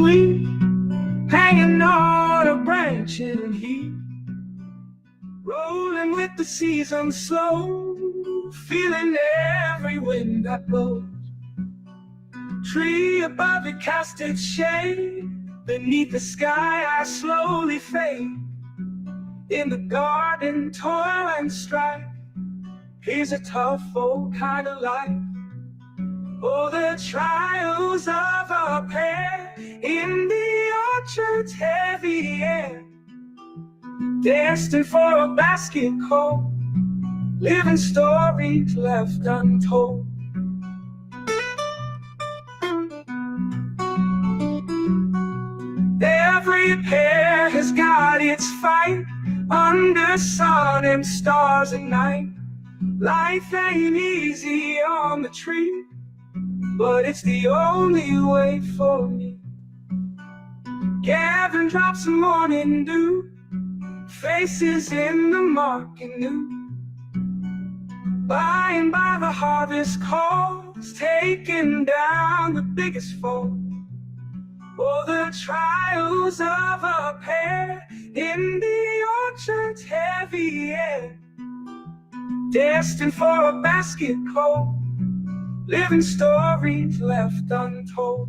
sweet, hanging on a branch in heat, rolling with the season slow, feeling every wind that blows. Tree above it cast its shade, beneath the sky I slowly fade. In the garden, toil and strife, here's a tough old kind of life. Oh, the trials of a pair in the orchard's heavy air, destined for a basket cold, living stories left untold. Every pair has got its fight, under sun and stars at night. Life ain't easy on the tree, but it's the only way for me. Gathering drops of morning dew, faces in the market new. By and by the harvest calls, taking down the biggest fall. Oh, the trials of a pair in the orchard's heavy air, destined for a basket cold, living stories left untold.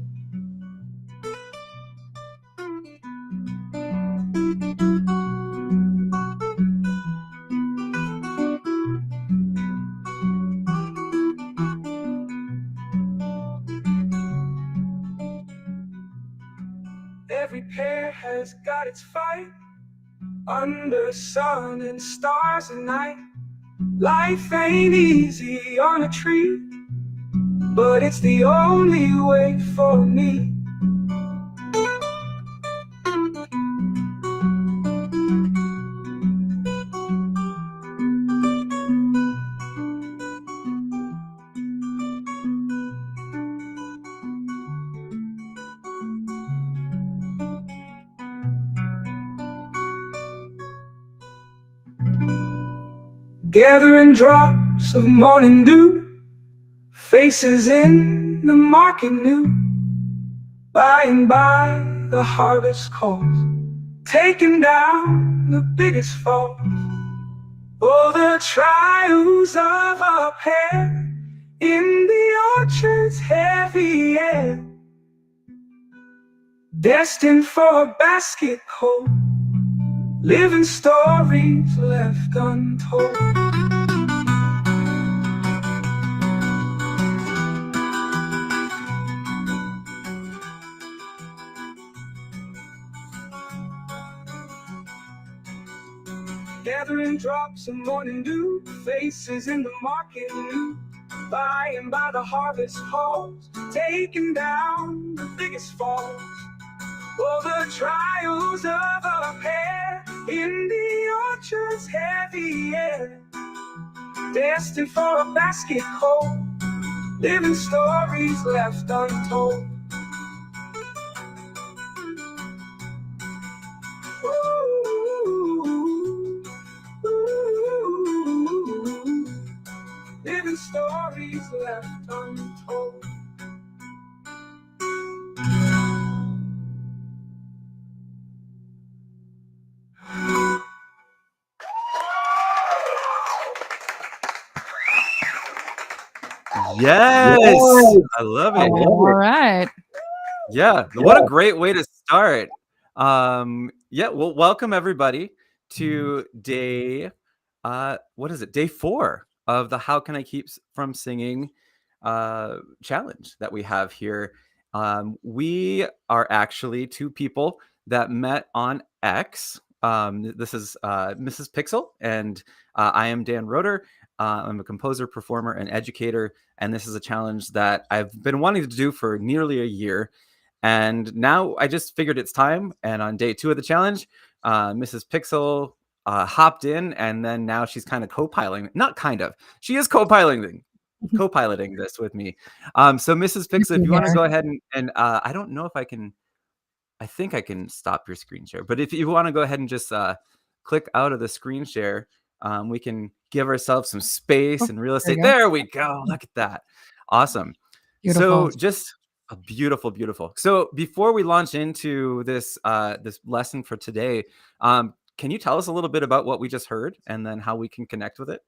Every pair has got its fight, under sun and stars at night. Life ain't easy on a tree, but it's the only way for me. Gathering drops of morning dew, faces in the market new. By and by the harvest calls, taking down the biggest falls. Oh, the trials of a pair in the orchard's heavy air, destined for a basket cold, living stories left untold. Gathering drops of morning dew, faces in the market new. By and by the harvest calls, taking down the biggest falls. Oh, the trials of a pair in the orchard's heavy air, destined for a basket cold, living stories left untold. Living stories left untold. Yes, I love it. All right. Yeah, what a great way to start. Yeah, well, welcome everybody to day, what is it? Day 4 of the How Can I Keep from Singing challenge that we have here. We are actually 2 people that met on X. This is Mrs. Pixel, and I am Dan Roeder. I'm a composer, performer, and educator, and this is a challenge that I've been wanting to do for nearly a year. And now I just figured it's time. And on day 2 of the challenge, Mrs. Pixel hopped in, and then now she's kind of she is co-piloting this with me. So Mrs. Pixel, if you want to go ahead and I don't know if I think I can stop your screen share, but if you want to go ahead and just click out of the screen share, we can give ourselves some space and real estate. There we go. Look at that. Awesome. Beautiful. So just Beautiful, beautiful. So before we launch into this lesson for today, can you tell us a little bit about what we just heard and then how we can connect with it?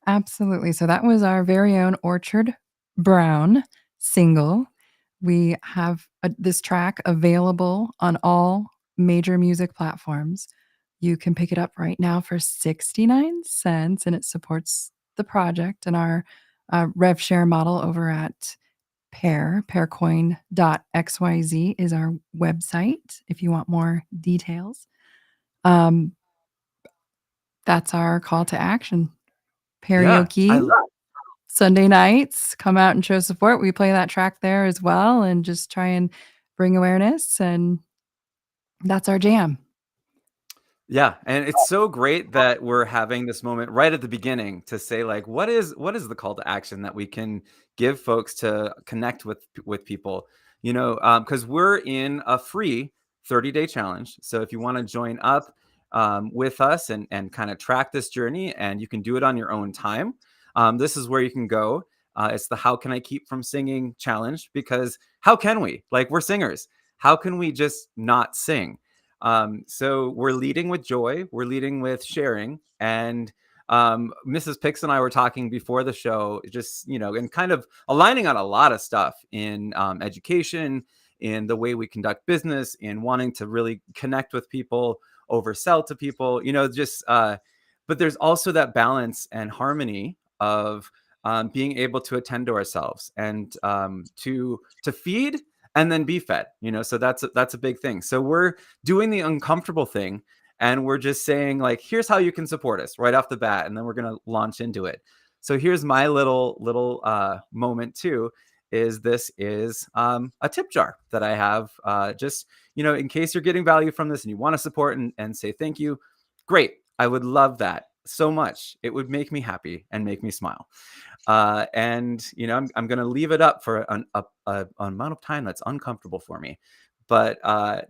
Absolutely. So that was our very own Orchard Brown single. We have this track available on all major music platforms. You can pick it up right now for 69 cents, and it supports the project and our rev share model over at pearcoin.xyz is our website if you want more details. Um, that's our call to action. Yeah, I Karaoke Sunday nights, come out and show support. We play that track there as well and just try and bring awareness, and that's our jam. Yeah, and it's so great that we're having this moment right at the beginning to say like what is the call to action that we can give folks to connect with people, you know, because we're in a free 30-day challenge. So if you want to join up with us and kind of track this journey, and you can do it on your own time, this is where you can go. It's the How Can I Keep from Singing challenge, because how can we? Like, we're singers. How can we just not sing? So we're leading with joy, we're leading with sharing. And Mrs. Pix and I were talking before the show, just, you know, and kind of aligning on a lot of stuff in education, in the way we conduct business, in wanting to really connect with people, oversell to people, you know, just, but there's also that balance and harmony of being able to attend to ourselves and to feed and then be fed, you know. So that's a big thing. So we're doing the uncomfortable thing, and we're just saying like, here's how you can support us right off the bat, and then we're going to launch into it. So here's my little moment too, is this is a tip jar that I have, just, you know, in case you're getting value from this and you want to support and say thank you. Great, I would love that so much. It would make me happy and make me smile. And you know, I'm going to leave it up for an amount of time that's uncomfortable for me, but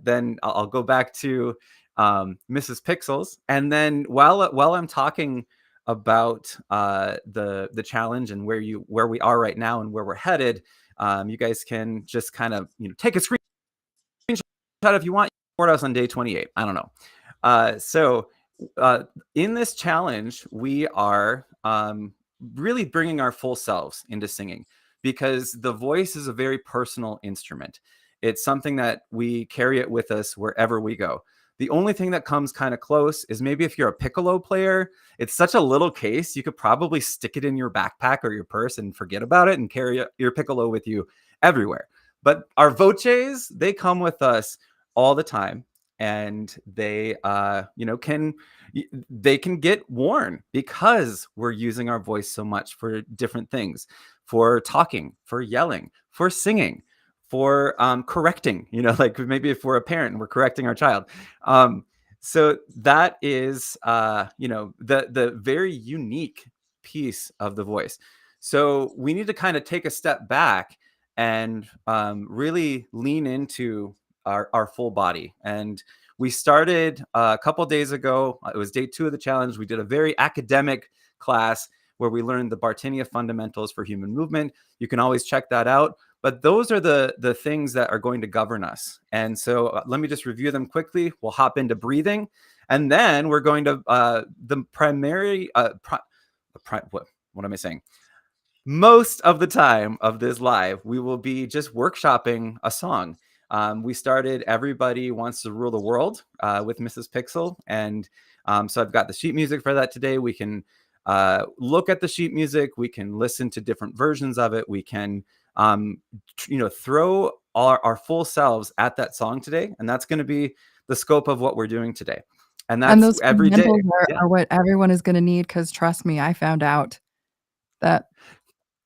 then I'll go back to Mrs. Pixels, and then while I'm talking about the challenge and where we are right now and where we're headed, you guys can just kind of, you know, take a screenshot if you want. Support us on day 28. I don't know. So in this challenge, we are really bringing our full selves into singing, because the voice is a very personal instrument. It's something that we carry it with us wherever we go. The only thing that comes kind of close is maybe if you're a piccolo player. It's such a little case, you could probably stick it in your backpack or your purse and forget about it and carry your piccolo with you everywhere. But our voces, they come with us all the time, and they you know, they can get worn because we're using our voice so much for different things, for talking, for yelling, for singing, for correcting, you know, like maybe if we're a parent and we're correcting our child. So that is you know, the very unique piece of the voice. So we need to kind of take a step back and really lean into our full body. And we started a couple days ago. It was day 2 of the challenge. We did a very academic class where we learned the Bartenia fundamentals for human movement. You can always check that out. But those are the things that are going to govern us. And so let me just review them quickly. We'll hop into breathing. And then we're going to the primary, what am I saying? Most of the time of this live, we will be just workshopping a song. We started Everybody Wants to Rule the World with Mrs. Pixel. And so I've got the sheet music for that today. We can look at the sheet music. We can listen to different versions of it. We can, you know, throw our full selves at that song today. And that's going to be the scope of what we're doing today. And And that's those every day. fundamentals Yeah. are what everyone is gonna need, because trust me, I found out that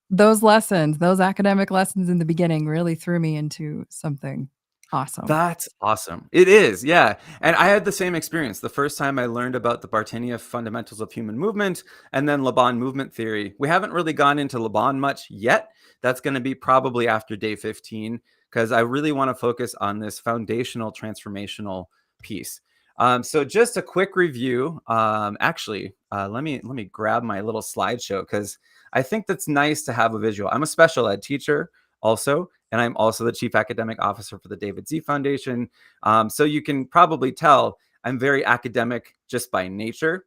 those lessons, those academic lessons in the beginning really threw me into something awesome. That's awesome. It is, yeah. And I had the same experience. The first time I learned about the Bartenia fundamentals of human movement and then Laban movement theory. We haven't really gone into Laban much yet. That's going to be probably after day 15, because I really want to focus on this foundational transformational piece. So just a quick review. Actually, let me grab my little slideshow, because I think that's nice to have a visual. I'm a special ed teacher. also. And I'm also the chief academic officer for the David Z Foundation. So you can probably tell I'm very academic just by nature.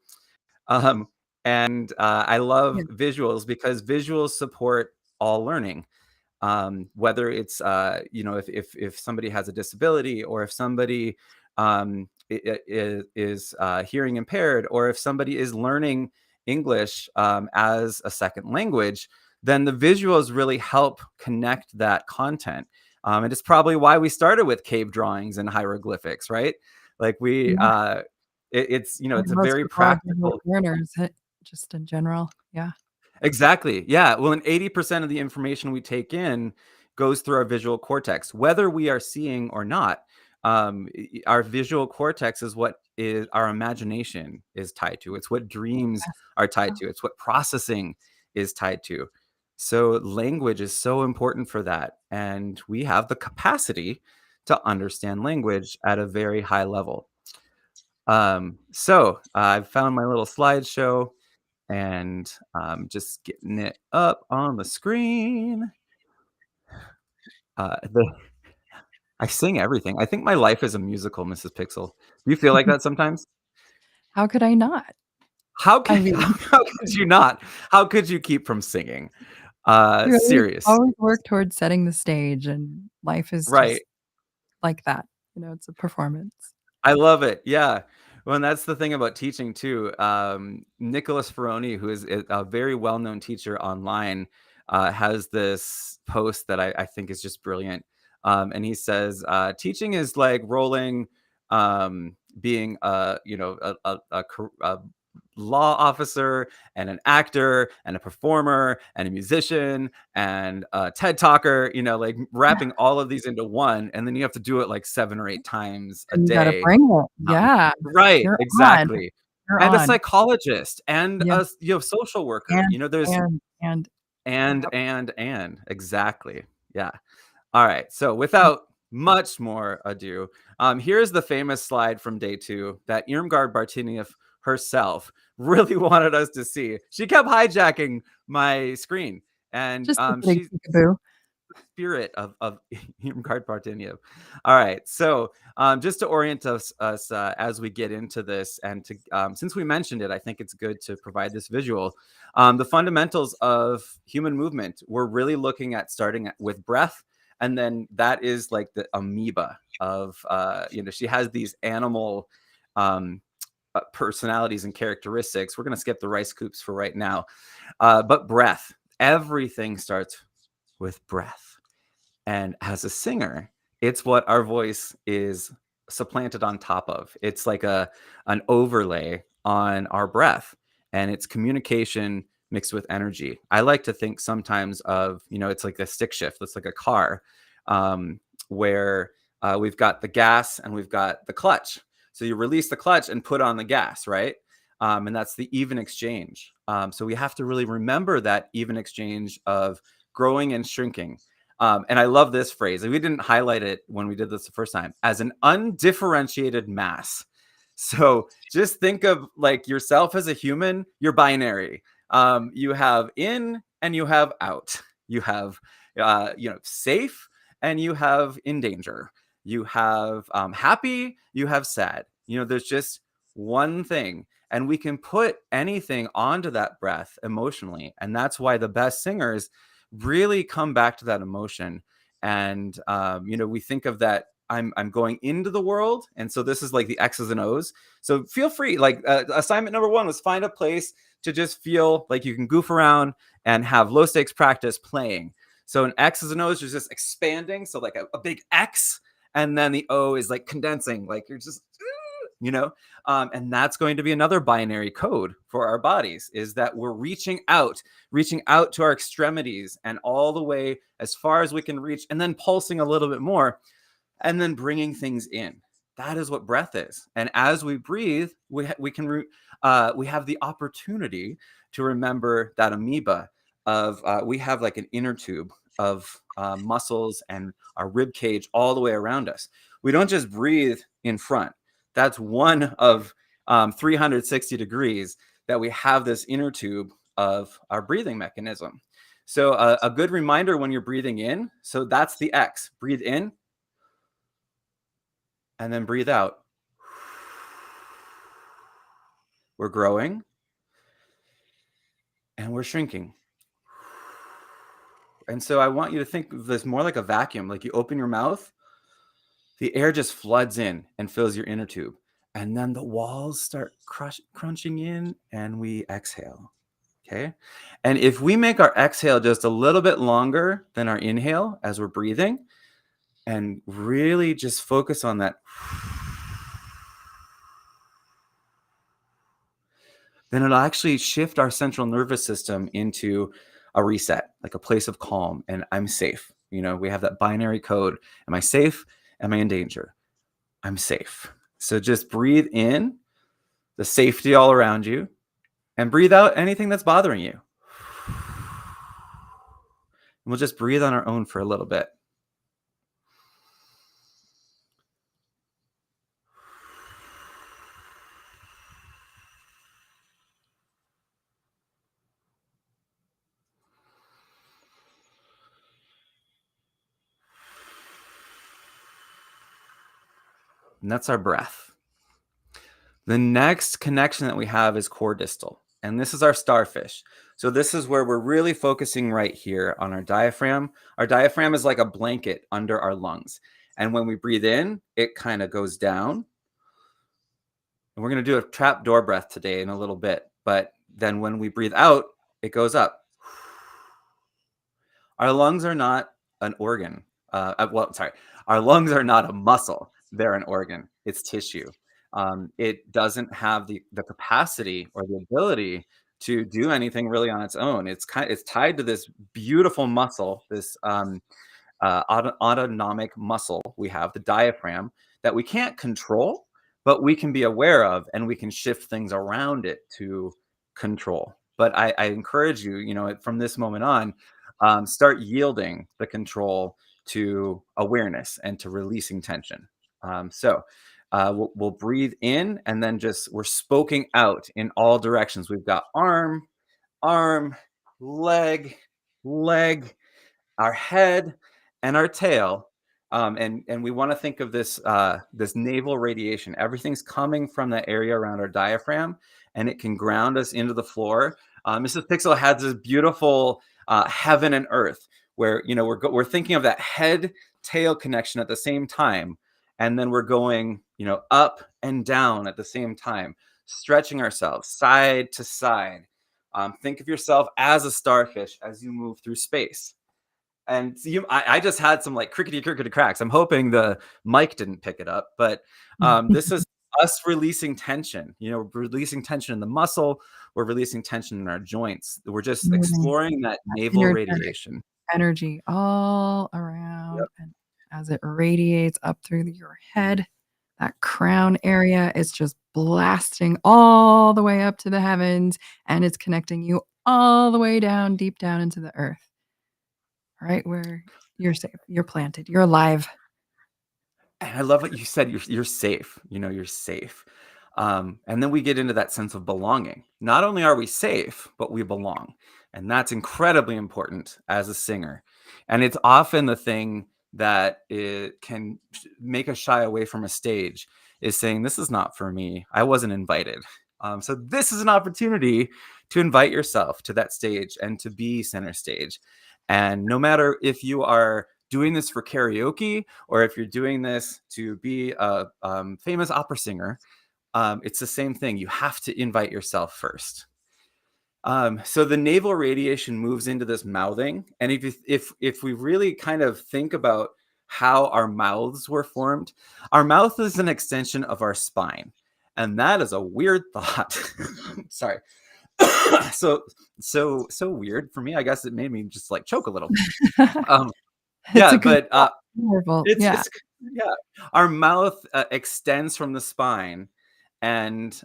Um, and I love Yeah. visuals because visuals support all learning. Whether it's if somebody has a disability, or if somebody is hearing impaired, or if somebody is learning English as a second language, then the visuals really help connect that content. And it's probably why we started with cave drawings and hieroglyphics, right? Like Yeah. it's And it's a most very people are visual practical. learners, just in general. Yeah. Exactly. Yeah. Well, and 80% of the information we take in goes through our visual cortex, whether we are seeing or not. Our visual cortex is what is our imagination is tied to. It's what dreams Yes. are tied to. It's what processing is tied to. So language is so important for that. And we have the capacity to understand language at a very high level. So I've found my little slideshow, and just getting it up on the screen. The I sing everything. I think my life is a musical, Mrs. Pixel. Do you feel like that sometimes? How could I not? How I could mean, how could you not? How could you keep from singing? you Serious. always work towards setting the stage, and life is Right. just like that. It's a performance. I love it. Yeah. Well, and that's the thing about teaching too. Nicholas Ferroni, who is a very well-known teacher online, has this post that I think is just brilliant. And he says, teaching is like rolling, being a law officer and an actor and a performer and a musician and a TED talker, like wrapping all of these into one. And then you have to do it like 7 or 8 times a And you gotta day. bring it. Yeah. Right, You're on. exactly. You're And a on. psychologist and Yeah. a social worker. And, There's and. and Yep. exactly. Yeah. All right. So without much more ado, here's the famous slide from day 2 that Irmgard Bartinieff herself really wanted us to see. She kept hijacking my screen, and Just a big she's peekaboo. spirit of Irmgard Bartinieff. All right, so just to orient us as we get into this, and to since we mentioned it, I think it's good to provide this visual. The fundamentals of human movement, we're really looking at starting with breath, and then that is like the amoeba of she has these animal personalities and characteristics. We're going to skip the rice coops for right now, but breath. Everything starts with breath. And as a singer, it's what our voice is supplanted on top of. It's like an overlay on our breath, and it's communication mixed with energy. I like to think sometimes of, it's like a stick shift. It's like a car, where we've got the gas and we've got the clutch. So you release the clutch and put on the gas, right? And that's the even exchange. So we have to really remember that even exchange of growing and shrinking. And I love this phrase. We didn't highlight it when we did this the first time, as an undifferentiated mass. So just think of like yourself as a human. You're binary. You have in and you have out. You have safe and you have in danger. You have happy. You have sad. There's just one thing, and we can put anything onto that breath emotionally, and that's why the best singers really come back to that emotion. And we think of that, I'm going into the world, and so this is like the X's and O's. So feel free, like assignment number 1 was find a place to just feel like you can goof around and have low stakes practice playing. So an X's and O's is just expanding, so like a big X, and then the O is like condensing, like you're just and that's going to be another binary code for our bodies, is that we're reaching out to our extremities and all the way as far as we can reach, and then pulsing a little bit more, and then bringing things in. That is what breath is. And as we breathe, we have the opportunity to remember that amoeba of we have like an inner tube of muscles and our rib cage all the way around us. We don't just breathe in front. That's one of 360 degrees that we have this inner tube of our breathing mechanism. So a good reminder when you're breathing in, so that's the X. Breathe in and then breathe out. We're growing and we're shrinking. And so I want you to think of this more like a vacuum. Like you open your mouth, the air just floods in and fills your inner tube. And then the walls start crunching in and we exhale. Okay. And if we make our exhale just a little bit longer than our inhale as we're breathing, and really just focus on that, then it'll actually shift our central nervous system into a reset, like a place of calm. And I'm safe. You know, we have that binary code. Am I safe? Am I in danger? I'm safe. So just breathe in the safety all around you and breathe out anything that's bothering you. And we'll just breathe on our own for a little bit. And that's our breath. The next connection that we have is core distal. And this is our starfish. So this is where we're really focusing right here on our diaphragm. Our diaphragm is like a blanket under our lungs. And when we breathe in, it kind of goes down. And we're going to do a trap door breath today in a little bit. But then when we breathe out, it goes up. Our lungs are not an organ. Our lungs are not a muscle. They're an organ. It's tissue. It doesn't have the capacity or the ability to do anything really on its own. It's tied to this beautiful muscle, this autonomic muscle we have, the diaphragm, that we can't control, but we can be aware of, and we can shift things around it to control. But I encourage you, you know, from this moment on, start yielding the control to awareness and to releasing tension. We'll breathe in, and then we're spoking out in all directions. We've got arm, leg, our head, and our tail. And we want to think of this navel radiation. Everything's coming from that area around our diaphragm, and it can ground us into the floor. Mrs. Pixel has this beautiful heaven and earth, where, you know, we're thinking of that head tail connection at the same time, and then we're going, you know, up and down at the same time, stretching ourselves side to side. Think of yourself as a starfish as you move through space. And I just had some like crickety cracks. I'm hoping the mic didn't pick it up, but this is us releasing tension. You know, we're releasing tension in the muscle. We're releasing tension in our joints. We're just exploring that navel radiation. Energy all around. Yep. And as it radiates up through your head, that crown area is just blasting all the way up to the heavens, and it's connecting you all the way down, deep down into the earth. Right where you're safe, you're planted, you're alive. And I love what you said. You're safe. You know, you're safe. And then we get into that sense of belonging. Not only are we safe, but we belong. And that's incredibly important as a singer. And it's often the thing that it can make us shy away from a stage, is saying, this is not for me. I wasn't invited. So this is an opportunity to invite yourself to that stage and to be center stage. And no matter if you are doing this for karaoke or if you're doing this to be a famous opera singer, it's the same thing. You have to invite yourself first. So the navel radiation moves into this mouthing. And if we really kind of think about how our mouths were formed, our mouth is an extension of our spine. And that is a weird thought. Sorry. so weird for me. I guess it made me just like choke a little. Our mouth extends from the spine, and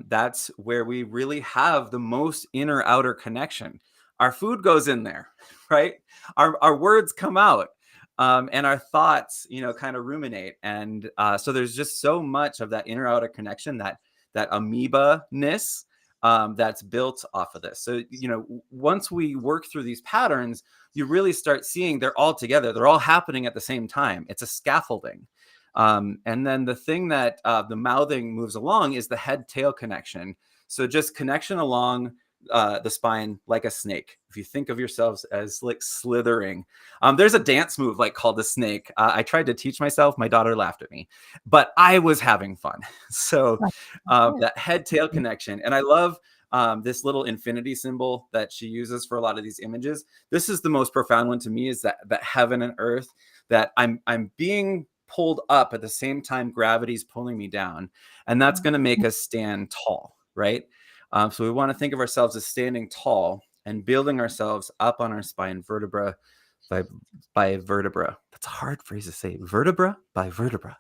that's where we really have the most inner outer connection. Our food goes in there, right? Our words come out, and our thoughts, you know, kind of ruminate, and so there's just so much of that inner outer connection, that amoeba-ness. that's built off of this. So, once we work through these patterns, you really start seeing they're all together. They're all happening at the same time. It's a scaffolding. And then the thing that the mouthing moves along is the head-tail connection. So just connection along the spine like a snake. If you think of yourselves as like slithering, there's a dance move like called the snake. I tried to teach myself. My daughter laughed at me, but I was having fun. So that head-tail connection. And I love this little infinity symbol that she uses for a lot of these images. This is the most profound one to me, is that heaven and earth, that I'm being pulled up at the same time gravity's pulling me down. And that's going to make us stand tall, right? So we want to think of ourselves as standing tall and building ourselves up on our spine, vertebra by vertebra. That's a hard phrase to say. Vertebra by vertebra.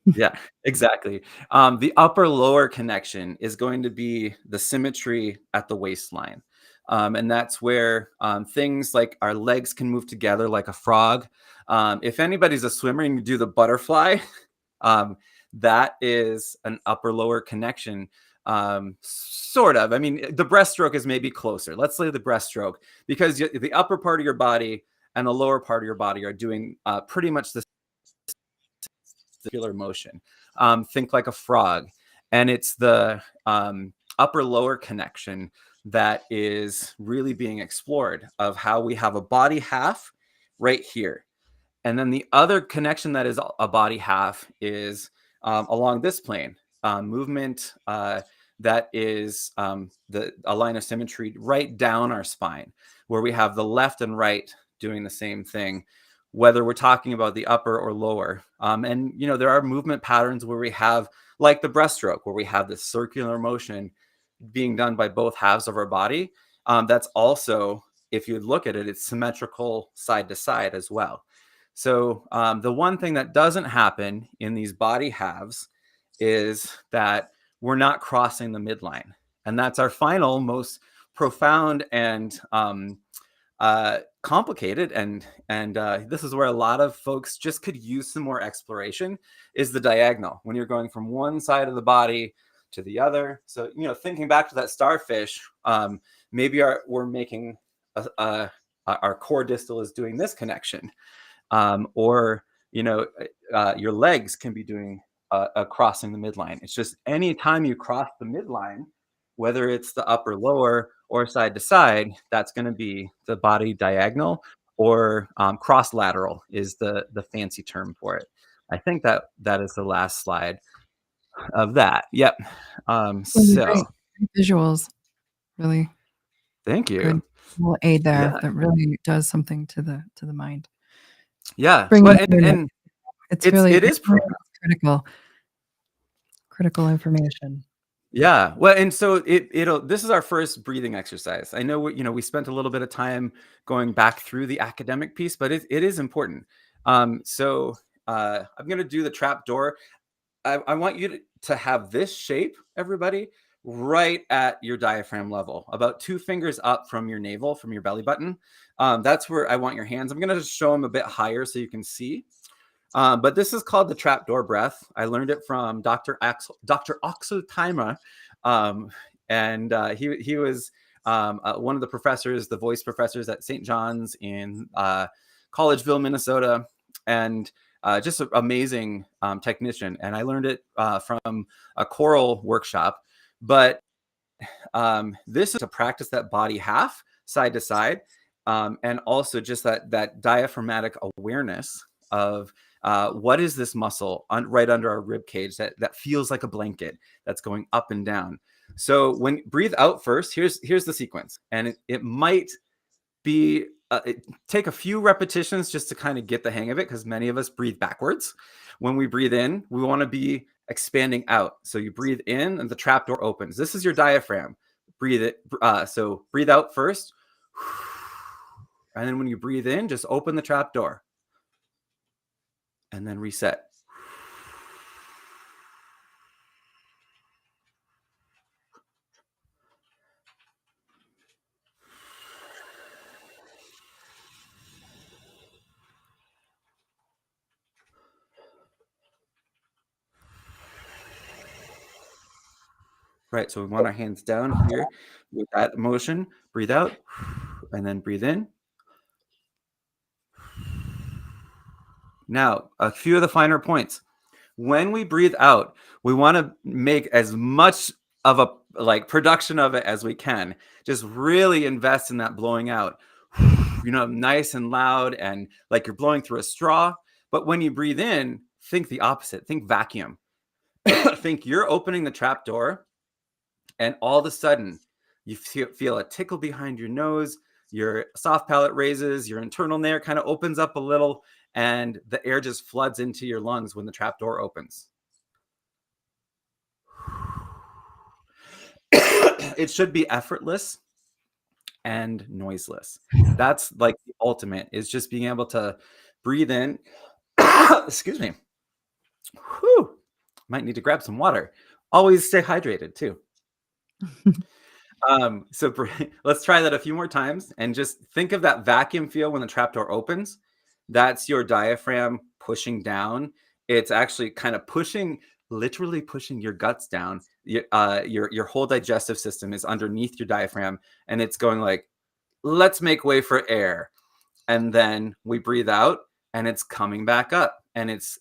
Yeah, exactly. The upper lower connection is going to be the symmetry at the waistline. And that's where things like our legs can move together like a frog. If anybody's a swimmer and you do the butterfly, that is an upper lower connection. Sort of. I mean, the breaststroke is maybe closer. Let's say the breaststroke, because the upper part of your body and the lower part of your body are doing pretty much the circular motion. Think like a frog. And it's the upper lower connection that is really being explored, of how we have a body half right here. And then the other connection that is a body half is along this plane. Movement that is a line of symmetry right down our spine, where we have the left and right doing the same thing, whether we're talking about the upper or lower. And there are movement patterns where we have, like the breaststroke, where we have this circular motion being done by both halves of our body. That's also, if you look at it, it's symmetrical side to side as well. So the one thing that doesn't happen in these body halves is that we're not crossing the midline. And that's our final, most profound and complicated. And this is where a lot of folks just could use some more exploration, is the diagonal, when you're going from one side of the body to the other. So, thinking back to that starfish, maybe we're making our core distal is doing this connection. Or your legs can be doing crossing the midline. It's just any time you cross the midline, whether it's the upper lower or side to side, that's going to be the body diagonal, or cross lateral is the fancy term for it. I think that is the last slide of that. Yep. So Great visuals, really thank you. good little aid there Yeah. that really does something to the mind. Yeah. Bring Well, it through. and It's really it is critical information. Yeah. Well, and so this is our first breathing exercise. I know we spent a little bit of time going back through the academic piece, but it is important. So I'm going to do the trap door. I want you to have this shape, everybody, right at your diaphragm level, about 2 fingers up from your navel, from your belly button. That's where I want your hands. I'm going to show them a bit higher so you can see. But this is called the trapdoor breath. I learned it from Dr. Axel Timer. And he was one of the professors, the voice professors at St. John's in Collegeville, Minnesota. And just an amazing technician. And I learned it from a choral workshop. But this is to practice that body half, side to side, and also just that diaphragmatic awareness of what is this muscle right under our rib cage that feels like a blanket that's going up and down. So when breathe out first, here's the sequence, and it might be take a few repetitions just to kind of get the hang of it, because many of us breathe backwards. When we breathe in, we want to be expanding out. So you breathe in and the trapdoor opens. This is your diaphragm. Breathe it. So breathe out first. And then when you breathe in, just open the trapdoor. And then reset. Right. So we want our hands down here with that motion. Breathe out and then breathe in. Now, a few of the finer points. When we breathe out, we want to make as much of a production of it as we can. Just really invest in that blowing out. Nice and loud and like you're blowing through a straw. But when you breathe in, think the opposite. Think vacuum. Think you're opening the trap door, and all of a sudden you feel a tickle behind your nose, your soft palate raises, your internal nair kind of opens up a little, and the air just floods into your lungs when the trap door opens. It should be effortless and noiseless. That's like the ultimate, is just being able to breathe in. Excuse me. Whew. Might need to grab some water. Always stay hydrated too. So let's try that a few more times and just think of that vacuum feel when the trapdoor opens. That's your diaphragm pushing down. It's actually kind of literally pushing your guts down. Your whole digestive system is underneath your diaphragm, and it's going like, let's make way for air. And then we breathe out and it's coming back up and it's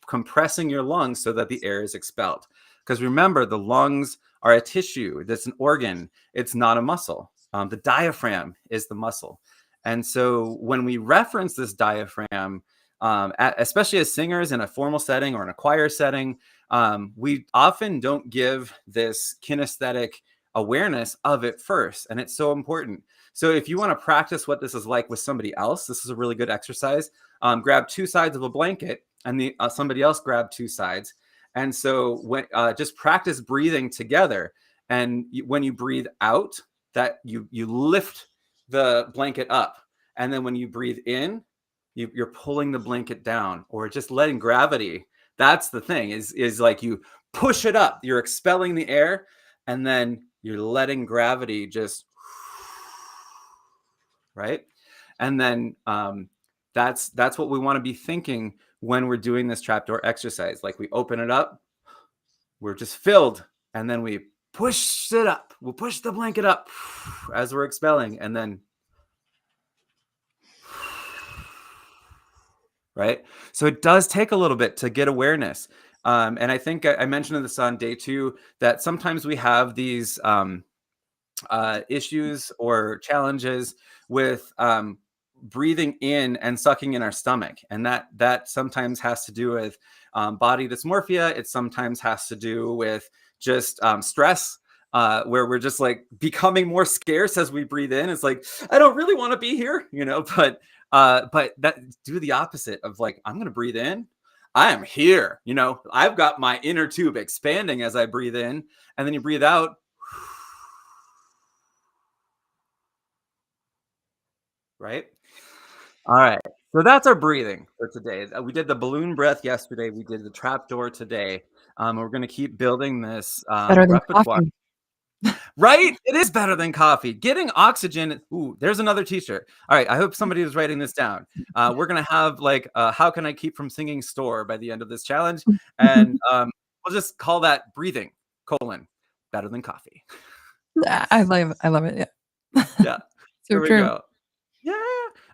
compressing your lungs so that the air is expelled. Because remember, the lungs are a tissue. That's an organ. It's not a muscle. The diaphragm is the muscle. And so when we reference this diaphragm, especially as singers in a formal setting or in a choir setting, we often don't give this kinesthetic awareness of it first. And it's so important. So if you want to practice what this is like with somebody else, this is a really good exercise. Grab two sides of a blanket and somebody else grab two sides. And so when just practice breathing together. And when you breathe out, that you lift the blanket up. And then when you breathe in, you're pulling the blanket down, or just letting gravity. That's the thing, is like you push it up, you're expelling the air, and then you're letting gravity just, right? And then that's what we want to be thinking when we're doing this trapdoor exercise. Like we open it up, we're just filled, and then we push it up. We'll push the blanket up as we're expelling, and then, right? So it does take a little bit to get awareness. And I think I mentioned this on day 2, that sometimes we have these issues or challenges with breathing in and sucking in our stomach. And that sometimes has to do with body dysmorphia. It sometimes has to do with just stress, where we're just like becoming more scarce as we breathe in. It's like, I don't really want to be here, but that do the opposite of like, I'm going to breathe in. I am here, I've got my inner tube expanding as I breathe in, and then you breathe out. Right? All right. So that's our breathing for today. We did the balloon breath yesterday. We did the trapdoor today. We're going to keep building this Better than repertoire. coffee. Right? It is better than coffee. Getting oxygen. Ooh, there's another t-shirt. All right. I hope somebody is writing this down. We're going to have like, how can I keep from singing store by the end of this challenge? And we'll just call that breathing, better than coffee. I love it. Yeah. Yeah. So Here we true. go. Yeah.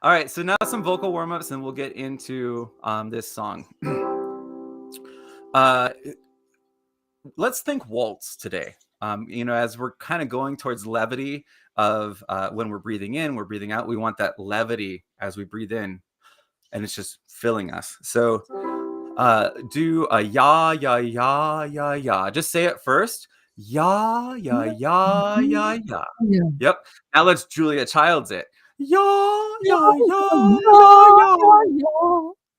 All right. So now some vocal warm-ups, and we'll get into this song. Let's think waltz today. As we're kind of going towards levity of when we're breathing in, we're breathing out. We want that levity as we breathe in, and it's just filling us. So do a ya, ya, ya, ya, ya. Just say it first. Ya, ya, ya, ya, ya. Yeah. Yep. Now let's Julia Childs it. Ya, ya, ya, ya,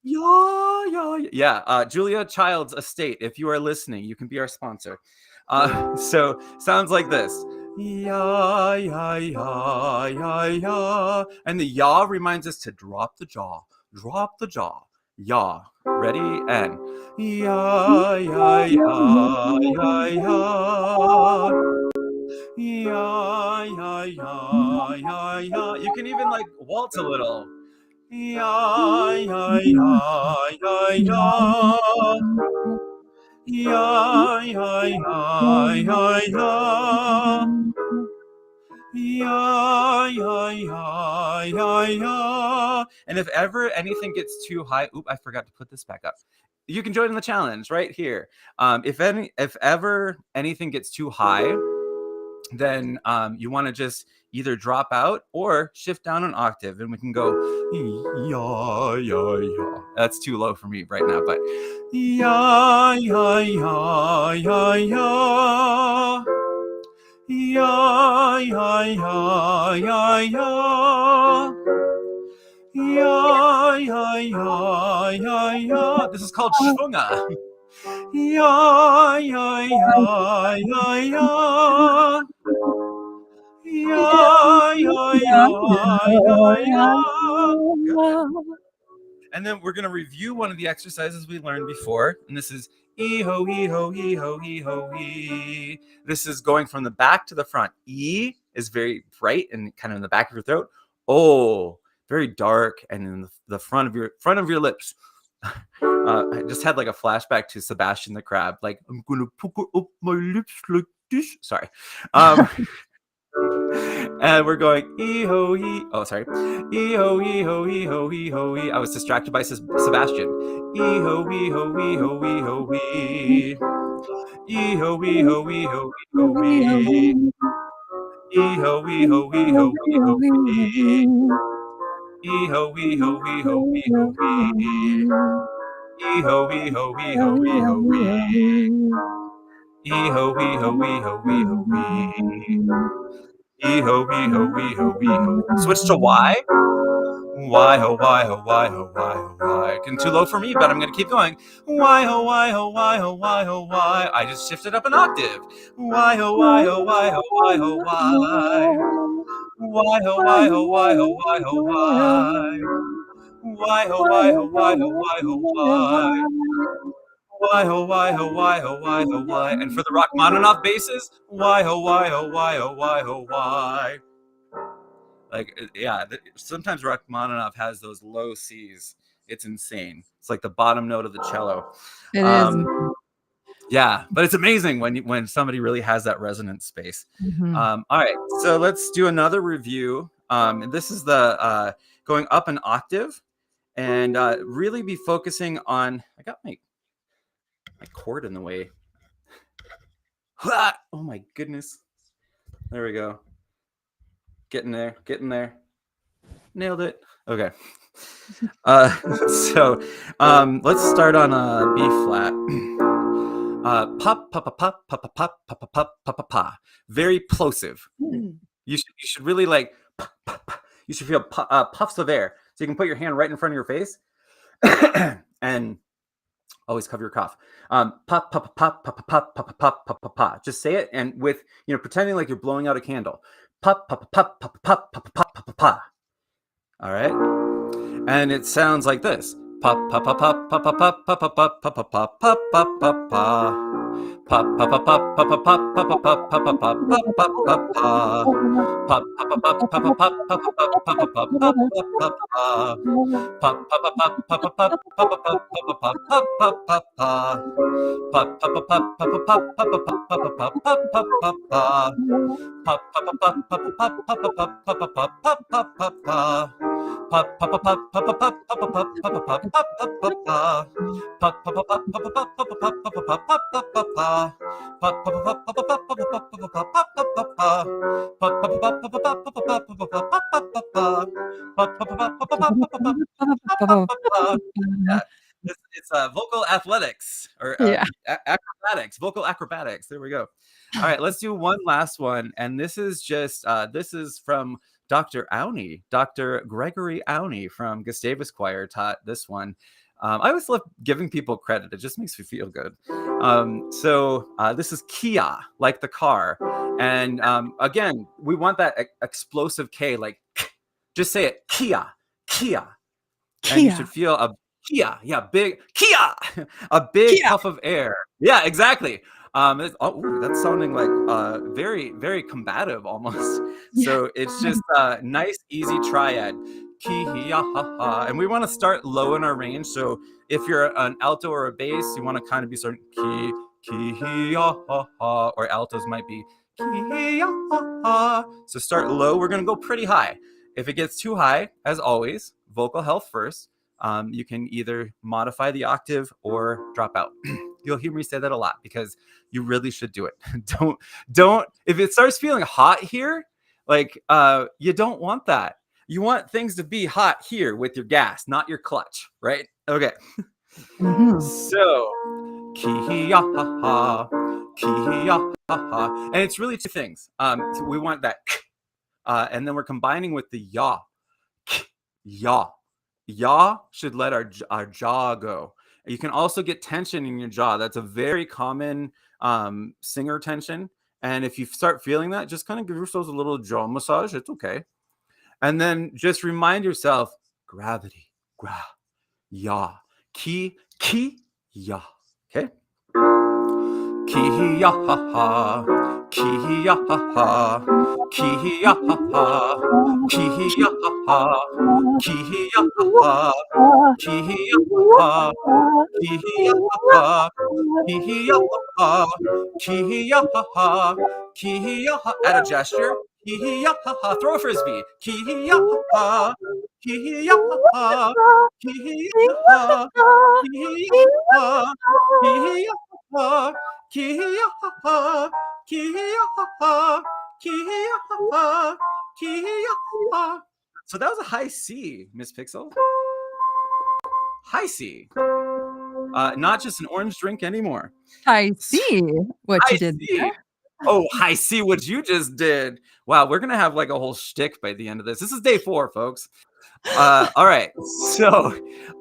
ya. Yeah. Julia Childs Estate, if you are listening, you can be our sponsor. So sounds like this. Ya, ya, ya, ya, ya. And the ya reminds us to drop the jaw. Drop the jaw. Ya. Ready? And ya, ya, ya, ya, ya. Ya, ya, ya, ya, ya. You can even like waltz a little. Ya, ya, ya, ya, ya. Ya, ya, ya, ya, ya. Ya, ya, ya, ya, ya. And if ever anything gets too high, oop, I forgot to put this back up. You can join in the challenge right here. If ever anything gets too high, then you want to just either drop out or shift down an octave, and we can go ya, ya, ya. That's too low for me right now, but ya, ya, ya, ya, ya. Ya, ya, ya, ya, ya. Ya, ya, ya, ya, ya. This is called Schwunga. Ya, ya, ya, ya, ya. Ya, ya, ya, ya, ya. And then we're going to review one of the exercises we learned before. And this is E-ho, E-ho, E-ho, E-ho, E. This is going from the back to the front. E is very bright and kind of in the back of your throat. O, very dark and in the front of your lips. I just had like a flashback to Sebastian the Crab. Like, I'm going to pucker up my lips like this. Sorry. And we're going E-ho, E. Oh, sorry. E-ho, E-ho, E-ho, E-ho, E. I was distracted by Sebastian. E-ho, E-ho, E-ho, E-ho, E. E-ho, E-ho, E-ho, E-ho, E. E-ho, E-ho, E-ho, E-ho, E. E-ho, E-ho, E-ho, E-ho, E. E-ho, E-ho, E-ho, E-ho, E. E-ho, E-ho, E-ho, E-ho, E. E-ho, E-ho, E-ho, E-ho. Switch to Y. Y-ho, Y-ho, Y-ho, Y-ho, Y. Getting too low for me, but I'm going to keep going. Y-ho, Y-ho, Y-ho, Y-ho, Y. I just shifted up an octave. Y-ho, Y-ho, Y-ho, Y-ho, Y. Y-ho, Y-ho, Y-ho, Y-ho, Y. Y-ho, Y-ho, Y-ho, Y-ho, Y. Y-ho, Y-ho, Y-ho, Y-ho, Y. And for the Rachmaninoff basses, Y-ho, Y-ho, Y-ho, Y-ho, Y. Like, yeah, sometimes Rachmaninoff has those low C's. It's insane. It's like the bottom note of the cello. It is. Yeah, but it's amazing when somebody really has that resonance space. Mhm. All right, so let's do another review. And this is the going up an octave, and really be focusing on. I got my cord in the way. Oh my goodness! There we go. Getting there. Nailed it. Okay. So let's start on a B flat. Pop, pop, pop, pop, pop, pop, pop, pop, pop, pop, pop. Very plosive. You should really like. You should feel puffs of air. So you can put your hand right in front of your face, and always cover your cough. Pop, pop, pop, pop, pop, pop, pop, pop, pop, pop. Just say it, and with pretending like you're blowing out a candle. Pop, pop, pop, pop, pop, pop, pop, pop, pop. All right, and it sounds like this. Pop, pop, pop, pop, pop, pop, pop, pop, pop, pop, pop, pop, pop, pop, pop, pop. Pop, pop, pop, pop, pop, pop, pop, pop, pop, pop, pop, pop, pop, pop, pop, pop. Pop, pop, pop, pop, pop, pop, pop, pop, pop, pop, pop, pop, pop, pop, pop. Pop, pop, pop, pop, pop, pop, pop, pop, pop, pop, pop, pop, pop, pop. Pop, pop, pop, pop, pop, pop, pop, pop, pop, pop, pop, pop, pop, pop, pop. Pop, pop, pop, pop, pop, pop, pop, pop, pop, pop, pop, pop, pop, pop, pop. Pop, pop, pop, pop, pop, pop, pop, pop, pop, pop, pop, pop, pop, pop, pop. Pop, pop, pop, pop, pop, pop, pop, pop, pop, pop, pop, pop, pop, pop, pop. Pop, pop, pop, pop, pop, pop, pop, pop, pop, pop, pop, pop, pop, pop, pop. Pop, pop, pop, pop, pop, pop, pop, pop, pop, pop, pop, pop, pop, pop. Pop, pop, pop, pop, pop, pop, pop, pop, pop, pop. Yeah. It's vocal athletics or acrobatics, vocal acrobatics. There we go. All right, let's do one last one. And this is just, this is from Dr. Auney, Dr. Gregory Auney from Gustavus Choir taught this one. I always love giving people credit. It just makes me feel good. So this is Kia, like the car. And again, we want that explosive K, like just say it, Kia, Kia. And you should feel a Kia, big Kia, a big puff of air. Yeah, exactly. That's sounding like very, very combative almost. So it's just a nice, easy triad. ki ya ha ha. And we want to start low in our range. So if you're an alto or a bass, you want to kind of be starting ki ya ha ha, or altos might be ki ya ha ha. So start low. We're going to go pretty high. If it gets too high, as always, vocal health first. You can either modify the octave or drop out. You'll hear me say that a lot because you really should do it. don't if it starts feeling hot here, like you don't want that. You want things to be hot here with your gas, not your clutch, right? Okay. Mhm. So ki ya ha ha, ki ya ha ha. And it's really two things. So we want that and then we're combining with the ya. Ya. Ya should let our jaw go. You can also get tension in your jaw. That's a very common singer tension. And if you start feeling that, just kind of give yourselves a little jaw massage. It's okay. And then just remind yourself, gravity, gra, ya, ki, ya. Okay? Ki ya ha ha, ki ya ha ha, ki ya ha ha, ki ya ha ha, ki ya ha ha, ki ya ha ha, ki ya ha ha, ki ya ha ha, ki ya ha ha, ki ya ha. Add a gesture. Ki ya ha ha. Throw a frisbee. Ki ya ha ha, ki ya ha ha, ki ya ha, ki ya ha, ki ya ha. Ki-ya-ha-ha, ki-ya-ha-ha, ki-ya-ha-ha, ki-ya-ha-ha. So that was a high C, Miss Pixel. High C. Not just an orange drink anymore. I see what High you did C. there. Oh, I see what you just did. Wow, we're gonna have like a whole shtick by the end of this. This is day 4, folks. All right, so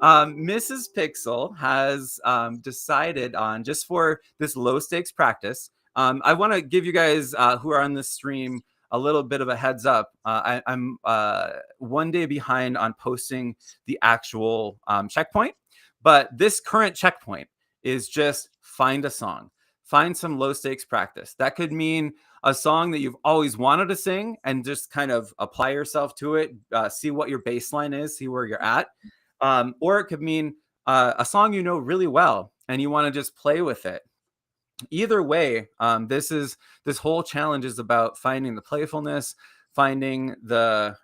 Mrs. Pixel has decided on, just for this low stakes practice, I want to give you guys who are on this stream a little bit of a heads up. I'm 1 day behind on posting the actual checkpoint, but this current checkpoint is just find a song, find some low stakes practice. That could mean a song that you've always wanted to sing and just kind of apply yourself to it, see what your baseline is, see where you're at. Or it could mean a song you know really well and you want to just play with it. Either way, this whole challenge is about finding the playfulness, finding the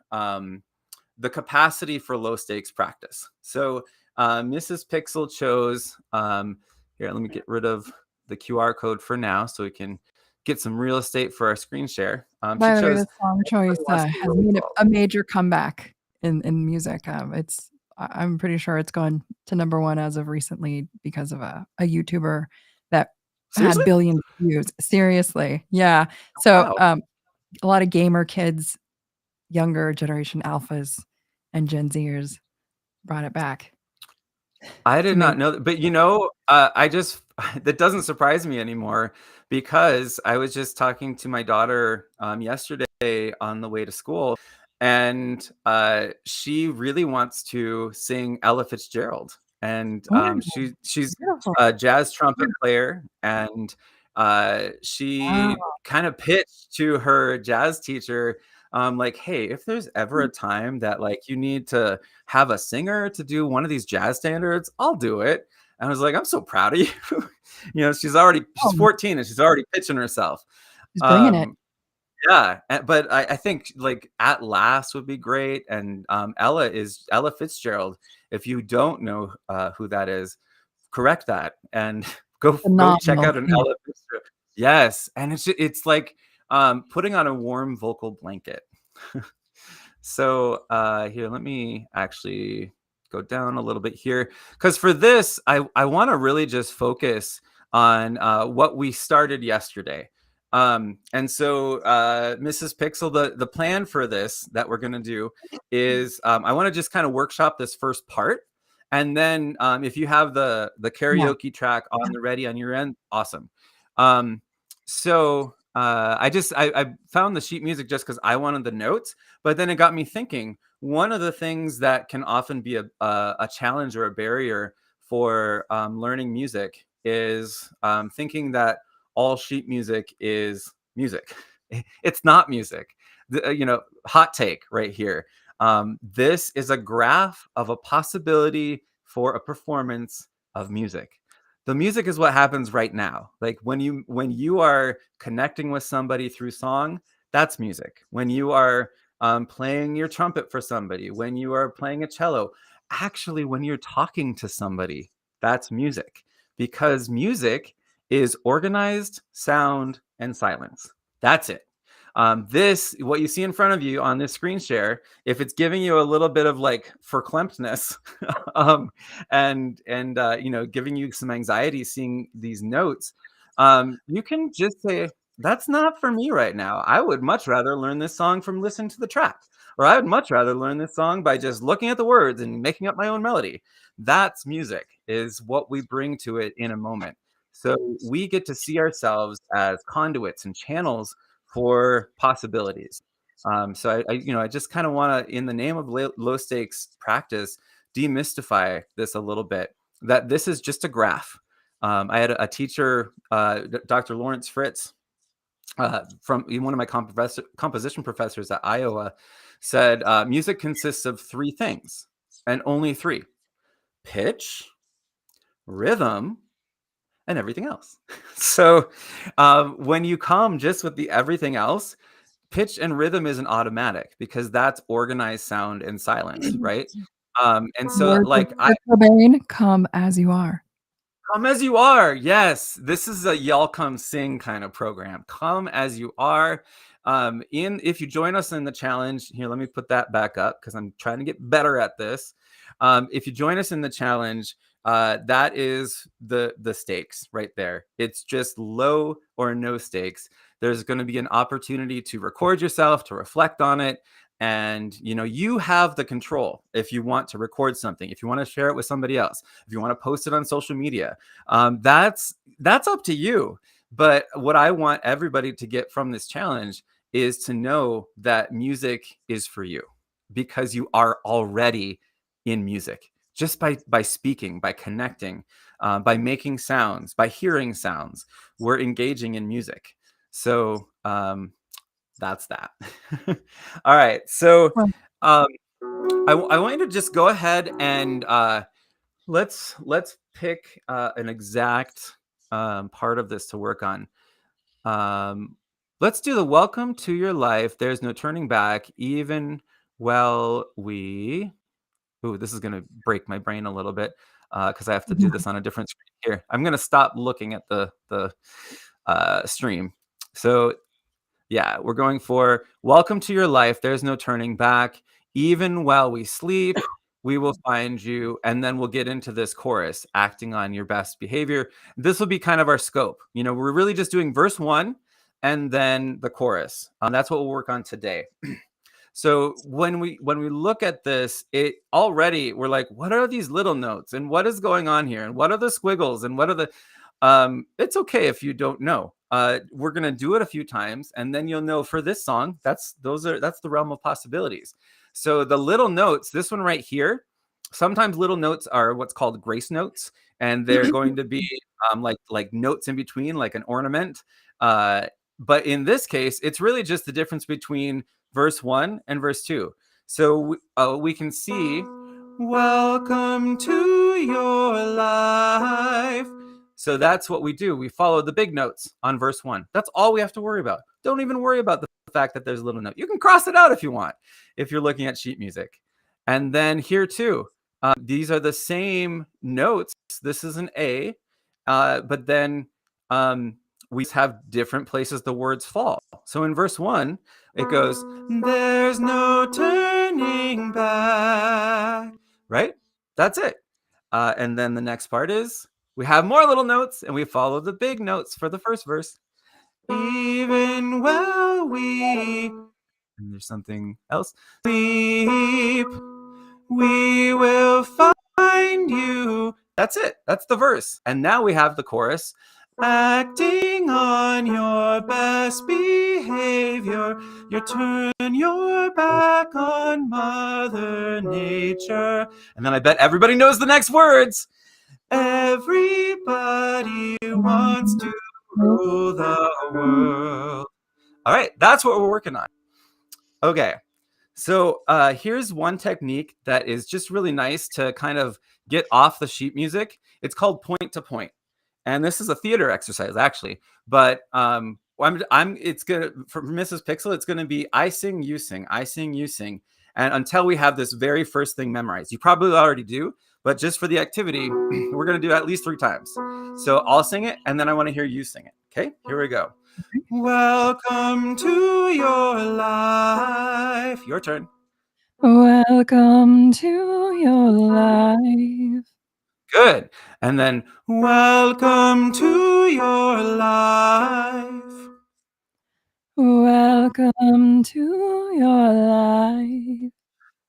capacity for low stakes practice. So Mrs. Pixel chose, here, let me get rid of the QR code for now so we can get some real estate for our screen share. By She the way, chose this song choice has made a major comeback in music. I'm pretty sure it's gone to number 1 as of recently because of a YouTuber that Seriously? had billions of views. Seriously, yeah. So Wow. a lot of gamer kids, younger generation alphas, and Gen Zers brought it back. I did It's not amazing. know that, but I just that doesn't surprise me anymore because I was just talking to my daughter yesterday on the way to school, and she really wants to sing Ella Fitzgerald, and Oh, she's beautiful. a jazz trumpet player, and she Wow. kind of pitched to her jazz teacher, like, hey, if there's ever a time that like you need to have a singer to do one of these jazz standards, I'll do it. And I was like, I'm so proud of you. She's Oh, 14 and she's already pitching herself. she's bringing it. Um, yeah, but I think like At Last would be great. And Ella Fitzgerald. If you don't know who that is, correct that and go check Phenomenal out an singer. Ella Fitzgerald. Yes, and it's like putting on a warm vocal blanket. So here, let me actually go down a little bit here because for this, I want to really just focus on what we started yesterday. And so Mrs. Pixel, the plan for this that we're going to do is I want to just kind of workshop this first part. And then if you have the Yeah. karaoke track on the ready on your end, awesome. So I found the sheet music just because I wanted the notes, but then it got me thinking. One of the things that can often be a challenge or a barrier for learning music is thinking that all sheet music is music. It's not music. Hot take right here. This is a graph of a possibility for a performance of music. The music is what happens right now. Like when you are connecting with somebody through song, that's music. When you are playing your trumpet for somebody, when you are playing a cello, actually, when you're talking to somebody, that's music. Because music is organized sound and silence. That's it. What you see in front of you on this screen share, if it's giving you a little bit of like verklempt-ness, and giving you some anxiety seeing these notes, you can just say, that's not for me right now. I would much rather learn this song from listening to the track, or I would much rather learn this song by just looking at the words and making up my own melody. That's music, is what we bring to it in a moment. So we get to see ourselves as conduits and channels for possibilities. So I just kind of want to, in the name of low stakes practice, demystify this a little bit, that this is just a graph. I had a teacher, Dr. Lawrence Fritz, from one of my composition professors at Iowa, said music consists of three things, and only three: pitch, rhythm, and everything else. So when you come just with the everything else, pitch and rhythm isn't automatic, because that's organized sound and silence, right? And so like Kurt Cobain, come as you are. Come as you are. Yes, this is a y'all come sing kind of program. Come as you are. If you join us in the challenge here, let me put that back up because I'm trying to get better at this. If you join us in the challenge, that is the stakes right there. It's just low or no stakes. There's going to be an opportunity to record yourself, to reflect on it. And you have the control. If you want to record something, if you want to share it with somebody else, if you want to post it on social media, that's up to you. But what I want everybody to get from this challenge is to know that music is for you, because you are already in music, just by speaking, by connecting, by making sounds, by hearing sounds. We're engaging in music. So that's that. All right. So I want you to just go ahead and let's pick an exact part of this to work on. Let's do the welcome to your life. There's no turning back, even while we... Ooh, this is going to break my brain a little bit because I have to do this on a different screen here. I'm going to stop looking at the stream. So yeah, we're going for welcome to your life. There's no turning back. Even while we sleep, we will find you. And then we'll get into this chorus, acting on your best behavior. This will be kind of our scope. We're really just doing verse 1 and then the chorus. That's what we'll work on today. So when we look at this, it already, we're like, what are these little notes? And what is going on here? And what are the squiggles? And what are the... it's okay if you don't know. We're going to do it a few times, and then you'll know for this song, that's the realm of possibilities. So the little notes, this one right here, sometimes little notes are what's called grace notes, and they're going to be like notes in between, like an ornament. But in this case, it's really just the difference between verse 1 and verse 2. So we can see, welcome to your life. So that's what we do. We follow the big notes on verse 1. That's all we have to worry about. Don't even worry about the fact that there's a little note. You can cross it out if you want, if you're looking at sheet music. And then here too, these are the same notes. This is an A, but then we have different places the words fall. So in verse 1, it goes, there's no turning back, right? That's it. And then the next part is, we have more little notes, and we follow the big notes for the first verse. Even while we... And there's something else. Sleep, we will find you. That's it. That's the verse. And now we have the chorus. Acting on your best behavior, you turn your back on Mother Nature. And then I bet everybody knows the next words. Everybody wants to rule the world. All right, that's what we're working on. Okay, So here's one technique that is just really nice to kind of get off the sheet music. It's called point to point, and this is a theater exercise actually. But it's gonna for Mrs. Pixel, it's gonna be I sing, you sing, I sing, you sing, and until we have this very first thing memorized. You probably already do, but just for the activity, we're gonna do it at least 3 times. So I'll sing it, and then I want to hear you sing it. Okay, here we go. Welcome to your life. Your turn. Welcome to your life. Good. And then, welcome to your life. Welcome to your life.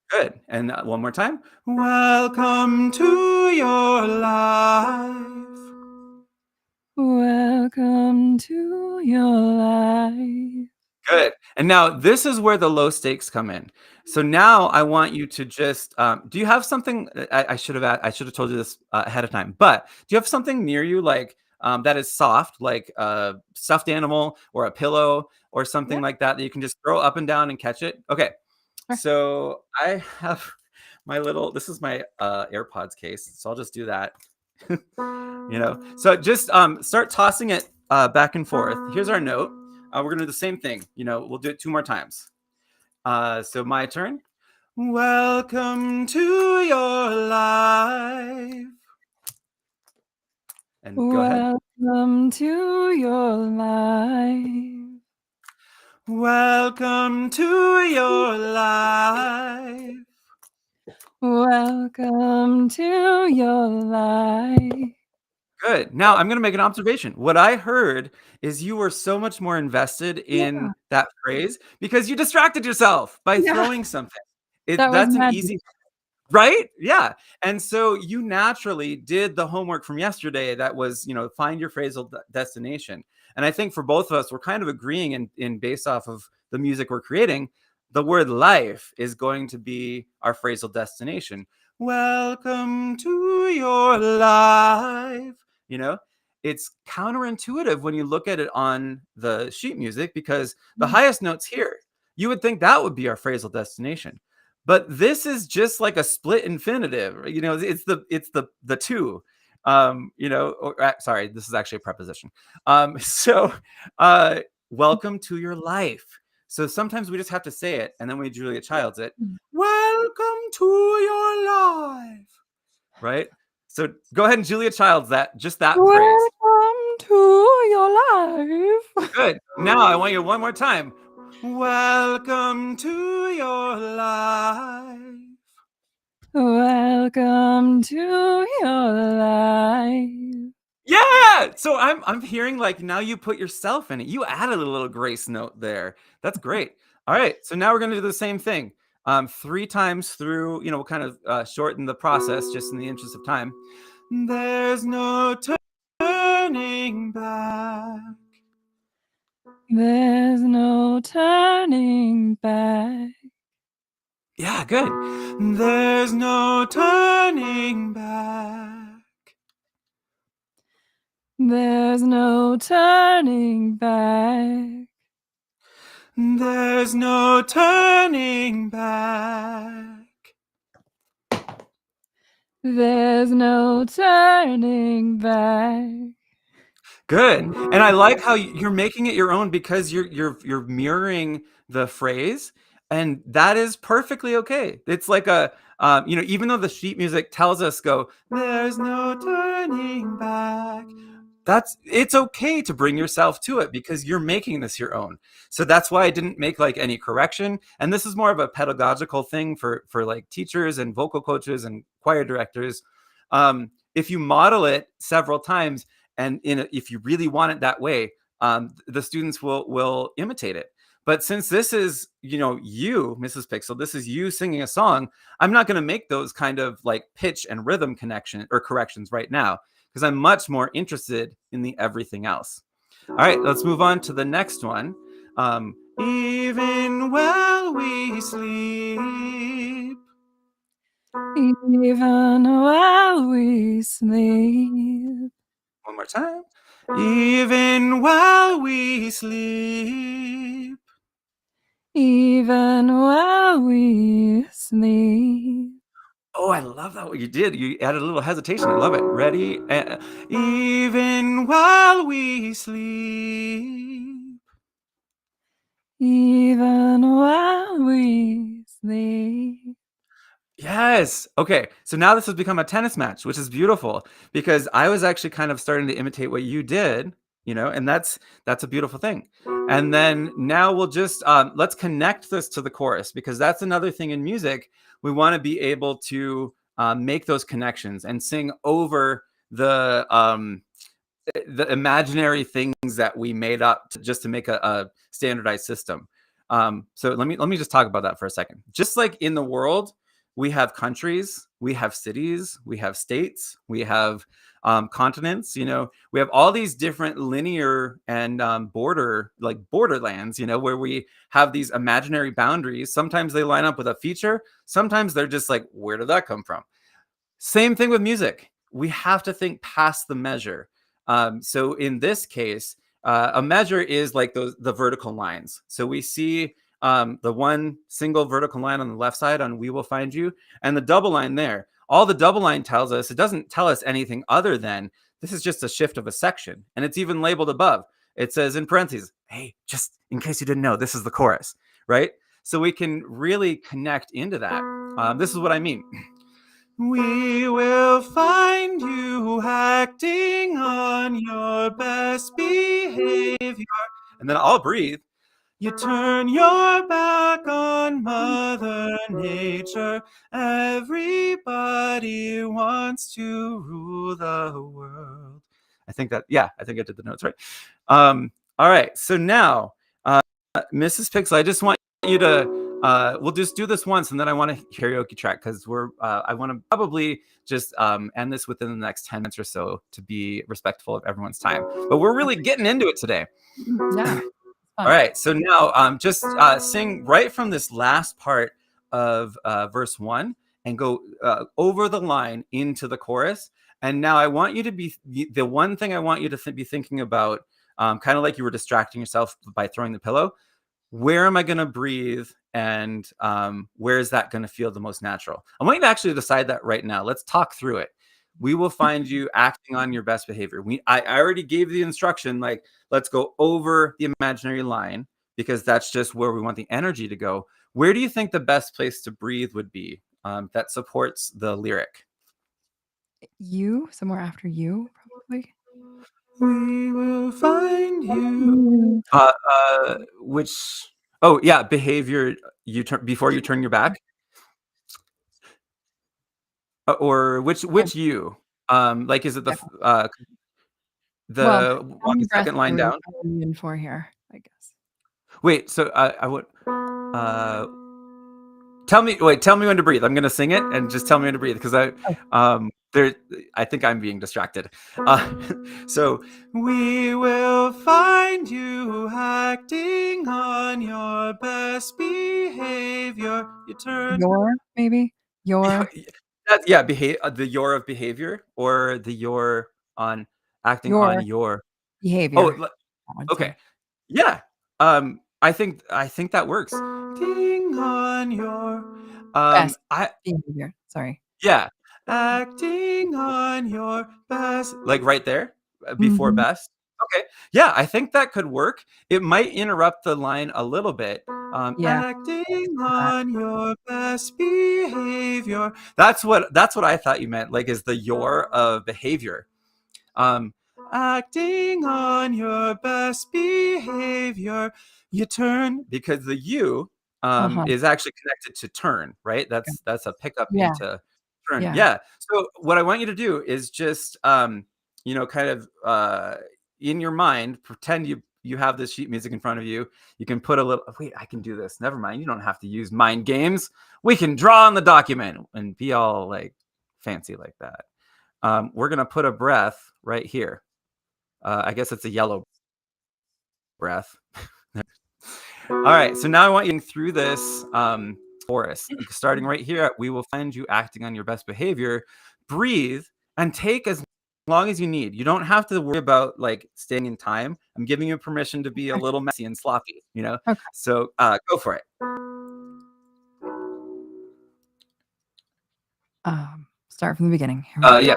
Good. And one more time. Welcome to your life. Welcome to your life. Good. And now this is where the low stakes come in. So now I want you to just do you have something I should have told you this ahead of time, but do you have something near you like that is soft, like a stuffed animal or a pillow or something Yeah. like that that you can just throw up and down and catch it? Okay. Sure. So I have this is my AirPods case. So I'll just do that. So just start tossing it back and forth. Here's our note. We're gonna do the same thing. We'll do it 2 more times. So my turn. Welcome to your life. And go ahead. Welcome to your life. Welcome to your life. Welcome to your life. Good. Now I'm going to make an observation. What I heard is you were so much more invested in Yeah. that phrase because you distracted yourself by Yeah. throwing something. That was That's an magic. easy, right? Yeah. And so you naturally did the homework from yesterday that was, find your phrasal destination. And I think for both of us, we're kind of agreeing in based off of the music we're creating, the word life is going to be our phrasal destination. Welcome to your life. It's counterintuitive when you look at it on the sheet music because the highest note's here. You would think that would be our phrasal destination. But this is just like a split infinitive. It's the two. Sorry, this is actually a preposition. Welcome to your life. So sometimes we just have to say it, and then we Julia Childs it. Welcome to your life. Right? So go ahead and Julia Childs that phrase. Welcome to your life. Good. Now I want you one more time. Welcome to your life. Welcome to your life. Yeah. So I'm hearing like now you put yourself in it. You added a little grace note there. That's great. All right. So now we're gonna do the same thing. 3 times through. We'll kind of shorten the process just in the interest of time. There's no turning back. There's no turning back. Yeah, good. There's no turning back. There's no turning back. There's no turning back. There's no turning back. Good. And I like how you're making it your own because you're mirroring the phrase, and that is perfectly okay. It's like even though the sheet music tells us there's no turning back. It's okay to bring yourself to it because you're making this your own. So that's why I didn't make like any correction. And this is more of a pedagogical thing for like teachers and vocal coaches and choir directors. If you model it several times, and if you really want it that way, the students will imitate it. But since this is, you, Mrs. Pixel, this is you singing a song, I'm not going to make those kind of like pitch and rhythm connection or corrections right now because I'm much more interested in the everything else. All right, let's move on to the next one. Even while we sleep. Even while we sleep. One more time. Even while we sleep. Even while we sleep. Oh, I love that. What you did. You added a little hesitation. I love it. Ready? Even while we sleep. Even while we sleep. Yes. Okay. So now this has become a tennis match, which is beautiful because I was actually kind of starting to imitate what you did, and that's a beautiful thing. And then now we'll just let's connect this to the chorus because that's another thing in music. We want to be able to make those connections and sing over the imaginary things that we made up just to make a standardized system. So let me just talk about that for a second. Just like in the world, we have countries, we have cities, we have states, we have continents. We have all these different linear and borderlands. Where we have these imaginary boundaries. Sometimes they line up with a feature. Sometimes they're just like, where did that come from? Same thing with music. We have to think past the measure. So in this case, a measure is like the vertical lines. So we see the one single vertical line on the left side on "We Will Find You" and the double line there. All the double line tells us, it doesn't tell us anything other than this is just a shift of a section. And it's even labeled above. It says in parentheses, hey, just in case you didn't know, this is the chorus, right? So we can really connect into that. This is what I mean. We will find you acting on your best behavior. And then I'll breathe. You turn your back on Mother Nature. Everybody wants to rule the world. I think I did the notes right. All right. So now, Mrs. Pixel, I just want you to we'll just do this once and then I want a karaoke track because I want to probably just end this within the next 10 minutes or so to be respectful of everyone's time. But we're really getting into it today. Yeah. All right. So now just sing right from this last part of verse 1 and go over the line into the chorus. And now I want you to be the one thing I want you to be thinking about, kind of like you were distracting yourself by throwing the pillow. Where am I going to breathe? And where is that going to feel the most natural? I want you to actually decide that right now. Let's talk through it. We will find you acting on your best behavior. I already gave the instruction, like, let's go over the imaginary line because that's just where we want the energy to go. Where do you think the best place to breathe would be that supports the lyric? You, somewhere after you, probably. We will find you. Which? Oh yeah, behavior. You turn before you turn your back, or which you? Like, is it the one second line down? In for here, I guess. Wait, so I would. Tell me when to breathe. I'm gonna sing it and just tell me when to breathe because I think I'm being distracted. So we will find you acting on your best behavior. You turn Maybe your. The your of behavior or the your on acting on your behavior. Oh, okay, yeah. I think that works. Acting on your best behavior. Sorry. Yeah. Acting on your best, like right there before best. Okay. Yeah, I think that could work. It might interrupt the line a little bit. Acting on your best behavior. That's what I thought you meant. Like, is the your of behavior. Acting on your best behavior. You turn because the you is actually connected to turn, right? That's a pickup into turn. Yeah. So what I want you to do is just kind of in your mind, pretend you have this sheet music in front of you. You can put a little I can do this. Never mind. You don't have to use mind games. We can draw on the document and be all like fancy like that. We're gonna put a breath right here. I guess it's a yellow breath. All right, so now I want you through this chorus, starting right here at "We will find you acting on your best behavior." Breathe and take as long as you need. You don't have to worry about like staying in time. I'm giving you permission to be a little messy and sloppy, Okay. So go for it. Start from the beginning. Here we go. Yeah.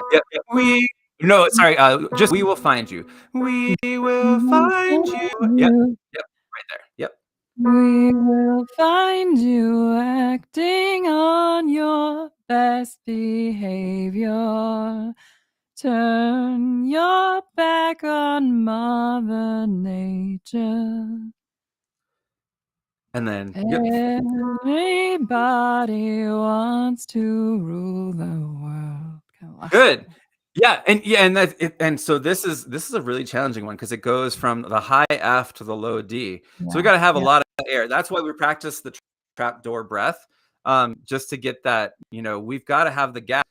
We no, sorry. Just we will find you. We will find you. Yep. Right there. Yep. We will find you acting on your best behavior. Turn your back on Mother Nature. And then Everybody wants to rule the world. Kinda lost good. And that's it, and so this is a really challenging one because it goes from the high F to the low D. So we got to have a lot of air. That's why we practice the trapdoor breath, just to get that. We've got to have the gap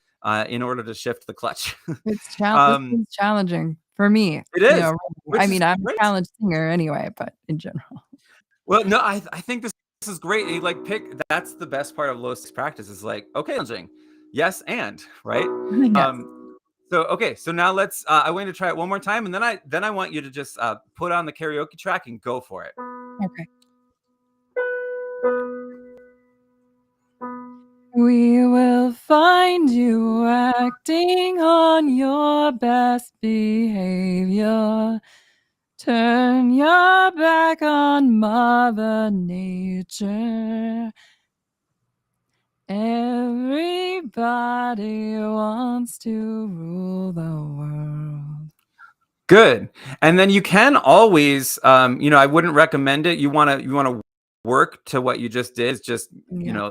in order to shift the clutch. It's challenging for me. It is. I mean, I'm a talented singer anyway, but in general. Well, no, I think this is great. You that's the best part of low stakes practice is like, okay, challenging. Yes, and right. Yes. So now let's I want you to try it one more time, and then I want you to just put on the karaoke track and go for it. Okay. We will find you acting on your best behavior. Turn your back on Mother Nature. Everybody wants to rule the world. Good. And then you can always, I wouldn't recommend it. You want to work to what you just did. Just,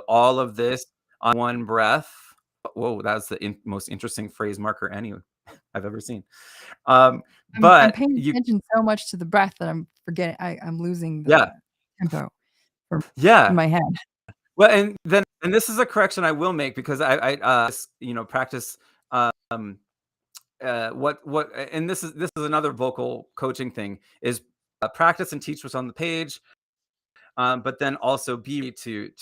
all of this on one breath. Whoa, that's the most interesting phrase marker I've ever seen. I'm paying attention so much to the breath that I'm forgetting. I'm losing the tempo in my head. Well, and this is a correction I will make because I practice and this is another vocal coaching thing is practice and teach what's on the page, but then also be to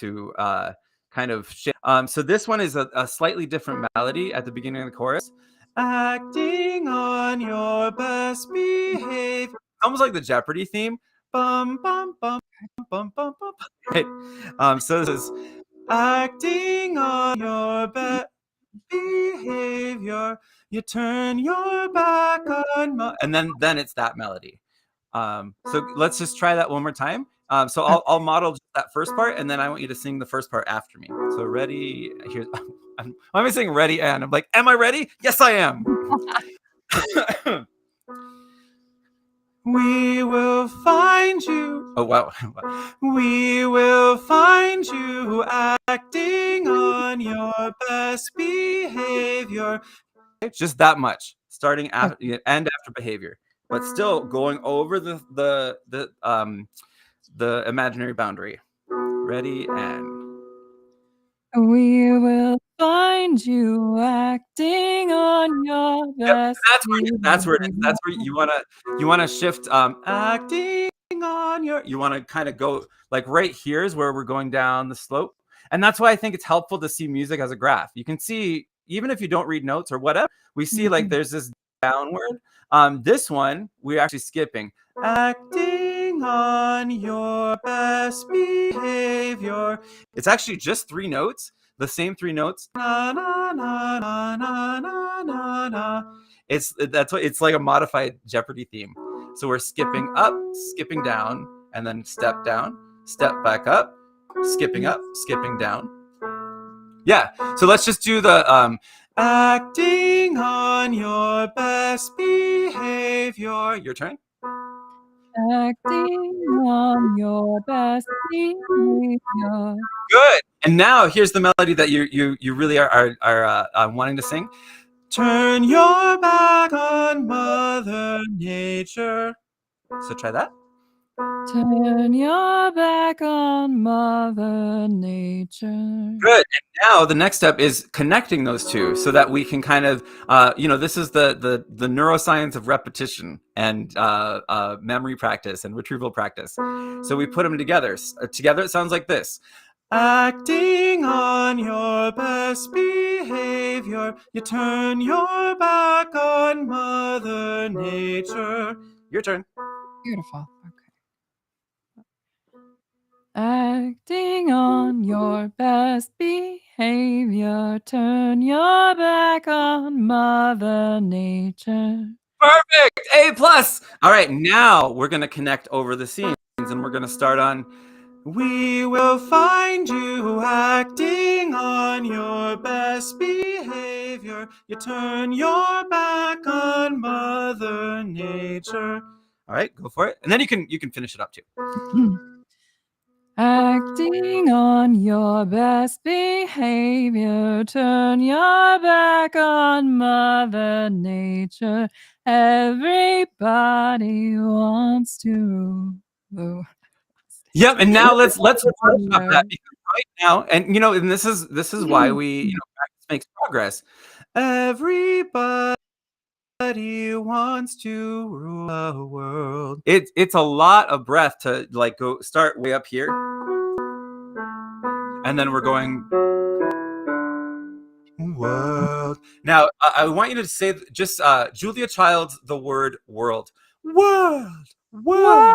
kind of shift. So this one is a slightly different melody at the beginning of the chorus. Acting on your best behavior, almost like the Jeopardy theme. Bum bum bum bum bum bum. Right. So this is acting on your best behavior. You turn your back on and then it's that melody. So let's just try that one more time. So I'll model just that first part, and then I want you to sing the first part after me. So ready? Here's why am I saying ready? And I'm like, am I ready? Yes, I am. We will find you. Oh, wow. We will find you acting on your best behavior. Just that much, starting after and after behavior, but still going over the imaginary boundary. Ready and. We will find you acting on your best. That's where it is. That's where you wanna shift. Acting on your. You want to kind of go like right here is where we're going down the slope, and that's why I think it's helpful to see music as a graph. You can see even if you don't read notes or whatever, we see like there's this downward. This one we're actually skipping. Acting on your best behavior. It's actually just 3 notes, the same 3 notes. Na, na, na, na, na, na, na, na. It's like a modified Jeopardy theme. So we're skipping up, skipping down, and then step down, step back up, skipping up, skipping down. Yeah. So let's just do the acting on your best behavior. Your turn. Acting on your best behavior. Good. And now here's the melody that you really are wanting to sing. Turn your back on Mother Nature. So try that. Turn your back on Mother Nature. Good. And now the next step is connecting those two so that we can kind of, this is the neuroscience of repetition and memory practice and retrieval practice. So we put them together. Together it sounds like this. Acting on your best behavior, you turn your back on Mother Nature. Your turn. Beautiful. Okay. Acting on your best behavior. behavior. Turn your back on Mother Nature. Perfect. A plus. All right, now we're gonna connect over the scenes, and we're gonna start on. We will find you acting on your best behavior. You turn your back on Mother Nature. All right, go for it, and then you can finish it up too. Acting on your best behavior, turn your back on Mother Nature. Everybody wants to rule the Yep, and now let's workshop world. that because right now, and and this is why we practice makes progress. Everybody wants to rule the world. It's a lot of breath to like go start way up here, and then we're going world. Now I want you to say just Julia Child's the word world. World. World.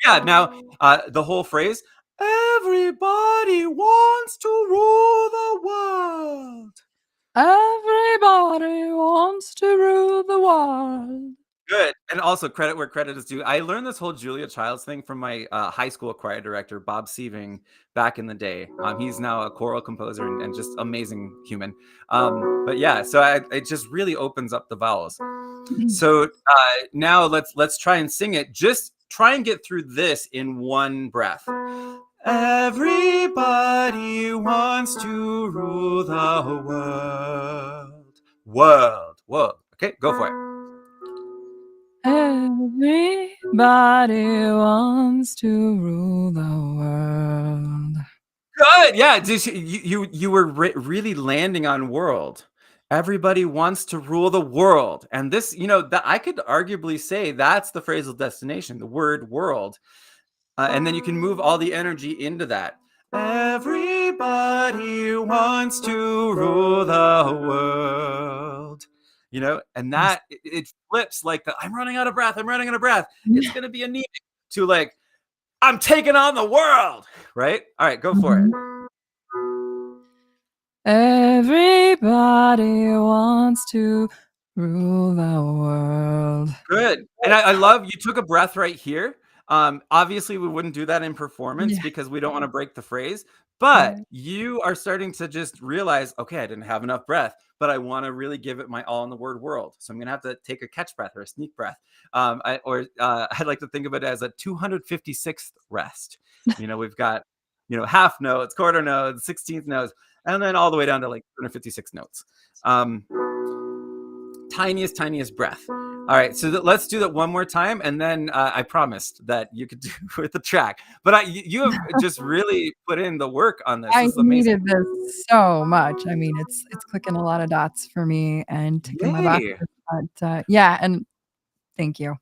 Yeah. Now the whole phrase. Everybody wants to rule the world. Everybody wants to rule the world. Good. And also credit where credit is due. I learned this whole Julia Childs thing from my high school choir director, Bob Sieving, back in the day. He's now a choral composer and just amazing human. But yeah, so it just really opens up the vowels. So now let's try and sing it. Just try and get through this in one breath. Everybody wants to rule the world. Okay, go for it. Everybody wants to rule the world. Good. Yeah. You were really landing on world. Everybody wants to rule the world. And this, that I could arguably say that's the phrasal destination, the word world. And then you can move all the energy into that. Everybody wants to rule the world. And that it flips like I'm running out of breath. It's going to be anemic to like, I'm taking on the world, right? All right, go for it. Everybody wants to rule the world. Good. And I love you took a breath right here. Obviously, we wouldn't do that in performance because we don't want to break the phrase. But you are starting to just realize, okay, I didn't have enough breath, but I want to really give it my all in the word world. So I'm going to have to take a catch breath or a sneak breath. I'd like to think of it as a 256th rest. We've got, half notes, quarter notes, 16th notes, and then all the way down to like 256 notes. Tiniest breath. All right, so let's do that one more time, and then I promised that you could do with the track. But you have just really put in the work on this. I This is amazing. needed this so much. I mean, it's clicking a lot of dots for me and ticking my boxes. But and thank you.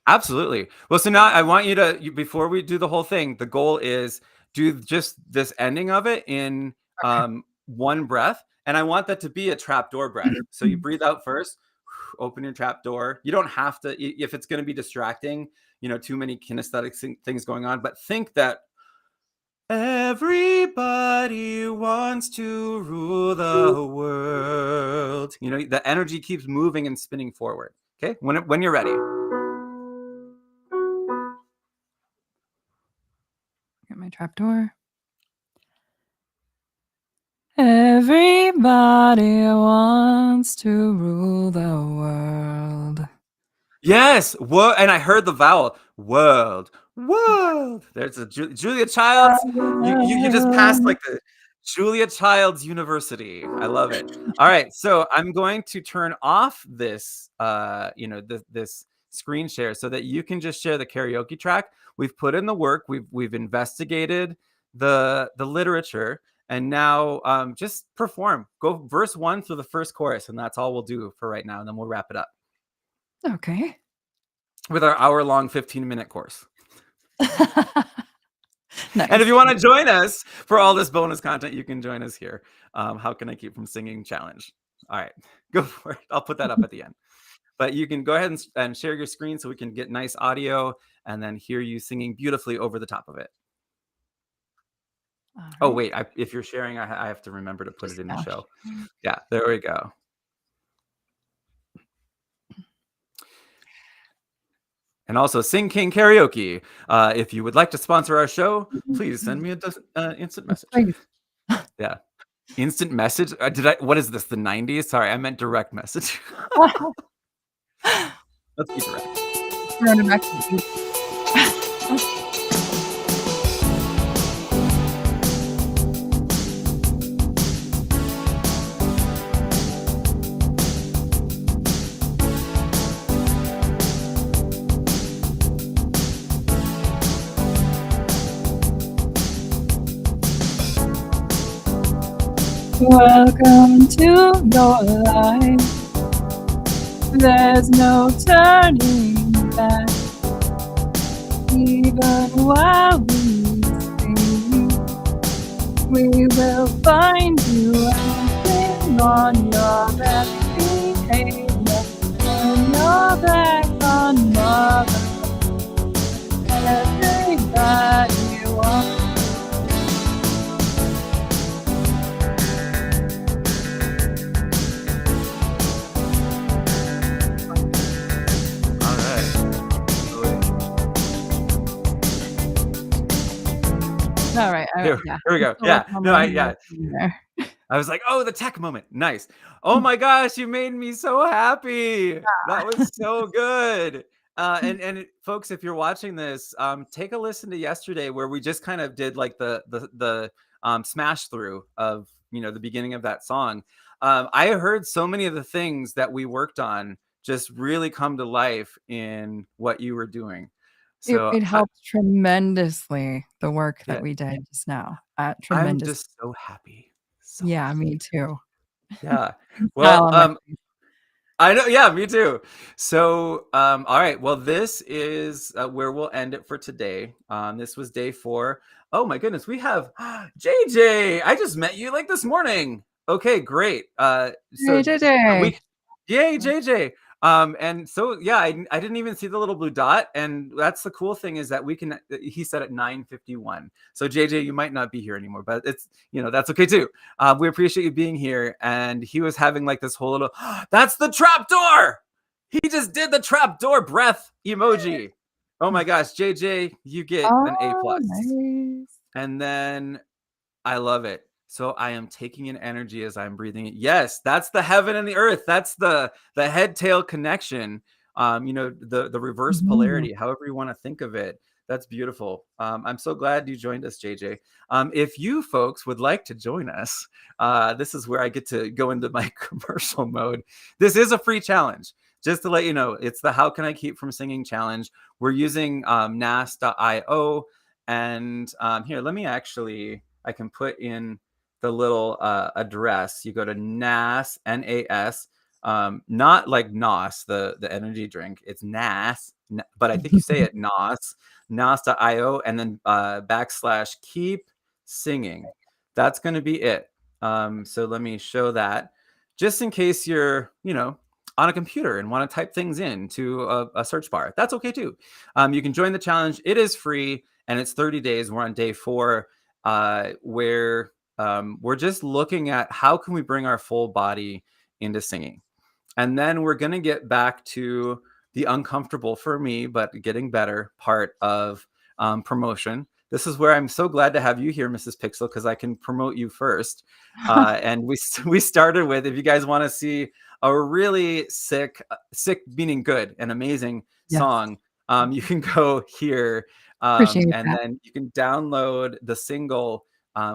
Absolutely. Well, so now I want you to, before we do the whole thing, the goal is do just this ending of it in one breath, and I want that to be a trapdoor breath. So you breathe out first. Open your trap door. You don't have to, if it's going to be distracting, too many kinesthetic things going on, but think that everybody wants to rule the world. The energy keeps moving and spinning forward. Okay. When you're ready. Get my trap door. Everybody wants to rule the world. Yes. And I heard the vowel. World. There's a Julia Childs. You just passed like the Julia Childs University. I love it. All right. So I'm going to turn off this, this screen share so that you can just share the karaoke track. We've put in the work. We've investigated the literature. And now just perform. Go verse 1 through the first chorus, and that's all we'll do for right now, and then we'll wrap it up. Okay. With our hour-long 15-minute course. Nice. And if you want to join us for all this bonus content, you can join us here. How Can I Keep From Singing Challenge. All right, go for it. I'll put that up at the end. But you can go ahead and share your screen so we can get nice audio and then hear you singing beautifully over the top of it. All Oh, right. wait, if you're sharing, I have to remember to put it Just in the now. show. Yeah, there we go. And also, Sing King Karaoke. If you would like to sponsor our show, please send me a instant message. Please. Yeah, instant message. What is this? The 90s? Sorry, I meant direct message. Let's be direct. Throwing it back to the beat. Welcome to your life. There's no turning back. Even while we sing, we will find you acting on your best behavior. Turn your back on mother. Everybody wants. All right. All right. Here we go. Still Yeah. working on No, my yeah. notes in there. I was like, oh, the tech moment. Nice. Oh my gosh, you made me so happy. That was so good. Folks, if you're watching this, take a listen to yesterday where we just kind of did like the smash through of the beginning of that song. I heard so many of the things that we worked on just really come to life in what you were doing. So It helped tremendously, the work yeah, that we did just now. I'm Tremendous. just so happy. So Yeah, happy. me too. Yeah. Smile Well, on my face. I know. Yeah, me too. So, all right. Well, this is where we'll end it for today. This was day 4. Oh my goodness, we have JJ. I just met you like this morning. Okay, great. Hey, JJ. Yay, JJ. And so yeah, I didn't even see the little blue dot, and that's the cool thing is that we can. He said at 9:51. So JJ, you might not be here anymore, but it's that's okay too. We appreciate you being here. And he was having like this whole little. That's the trap door. He just did the trap door breath emoji. Oh my gosh, JJ, you get an A+. Oh, nice. And then I love it. So I am taking in energy as I'm breathing it. Yes, that's the heaven and the earth. That's the head tail connection. The reverse Mhm. polarity, however you want to think of it. That's beautiful. I'm so glad you joined us, JJ. If you folks would like to join us, this is where I get to go into my commercial mode. This is a free challenge. Just to let you know, it's the How Can I Keep From Singing challenge. We're using nas.io. And here, let me I can put in the little address. You go to NAS, NAS, not like NOS, the energy drink. It's NAS, but I think you say it NOS, NOS.io, and then / keep singing. That's going to be it. So let me show that just in case you're, on a computer and want to type things into a search bar. That's okay too. You can join the challenge. It is free and it's 30 days. We're on day 4, where we're just looking at how can we bring our full body into singing. And then we're going to get back to the uncomfortable for me, but getting better part of promotion. This is where I'm so glad to have you here, Mrs. Pixel, because I can promote you first. And we started with, if you guys want to see a really sick meaning good and amazing Yes. song, you can go here. Appreciate And that. then you can download the single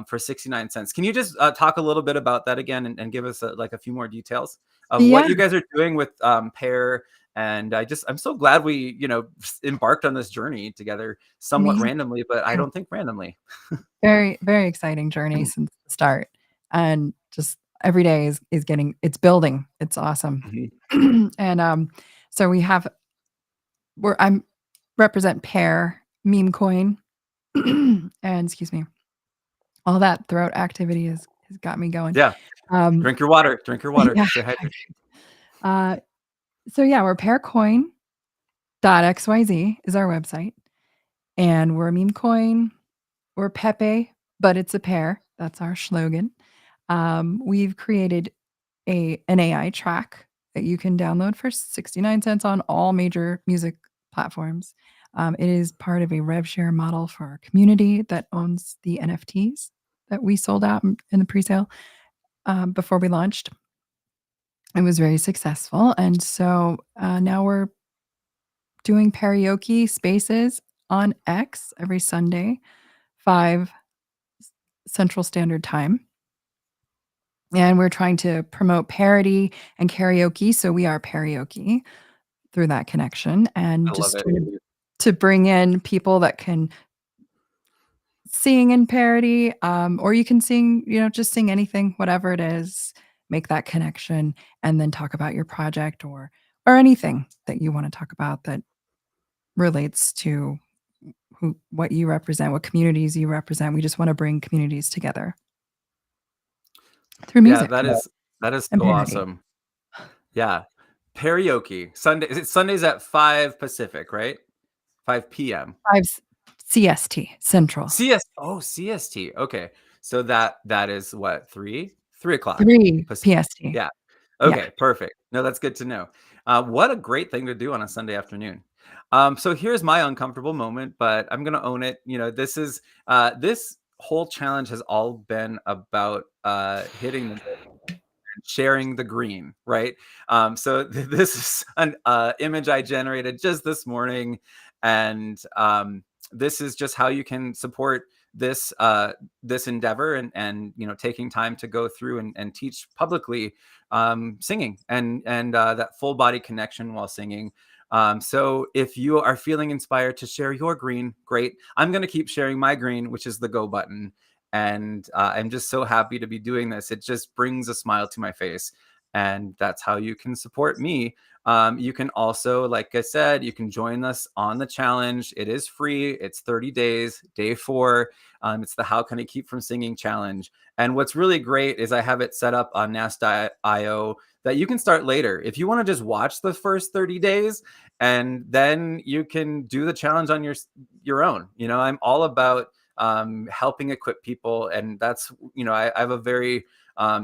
for 69 cents. Can you just talk a little bit about that again and give us a few more details of what you guys are doing with Pear? And I'm so glad we, embarked on this journey together somewhat randomly, but I don't think randomly. Very, very exciting journey since the start. And just every day is getting, it's building. It's awesome. And so I'm represent Pear, Meme Coin, and excuse me, all that throat activity has got me going. Yeah. Drink your water. Yeah. Stay hydrated. So yeah, we're pearcoin.xyz is our website. And we're a meme coin. We're Pepe but it's a pair. That's our slogan. We've created an AI track that you can download for 69 cents on all major music platforms. It is part of a rev share model for our community that owns the NFTs that we sold out in the pre-sale before we launched. It was very successful, and so now we're doing karaoke spaces on X every Sunday, 5 Central Standard Time. And we're trying to promote parody and karaoke, so we are karaoke through that connection, and I love just it. trying to bring in people that can sing in parody, or you can sing, just sing anything, whatever it is, make that connection, and then talk about your project or anything that you wanna talk about that relates to what you represent, what communities you represent. We just wanna bring communities together through Yeah, music that is and so parody. awesome. Yeah. Karaoke. Sundays at 5 Pacific, right? 5 PM. 5 CST, Central. CST. Okay. So that is what, 3? 3 o'clock 3 Pacific. PST. Yeah. Yeah. Okay, perfect. No, that's good to know. What a great thing to do on a Sunday afternoon. So here's my uncomfortable moment, but I'm gonna own it. This whole challenge has all been about hitting the sharing the green, right? So this is an image I generated just this morning, and this is just how you can support this endeavor, and taking time to go through and teach publicly singing and that full body connection while singing. So if you are feeling inspired to share your green, great. I'm going to keep sharing my green, which is the go button. And I'm just so happy to be doing this. It just brings a smile to my face. And that's how you can support me. You can also, like I said, you can join us on the challenge. It is free. It's 30 days, day 4. It's the How Can I Keep From Singing challenge. And what's really great is I have it set up on Nast.io that you can start later. If you want to just watch the first 30 days and then you can do the challenge on your own. I'm all about helping equip people. And that's, I have a very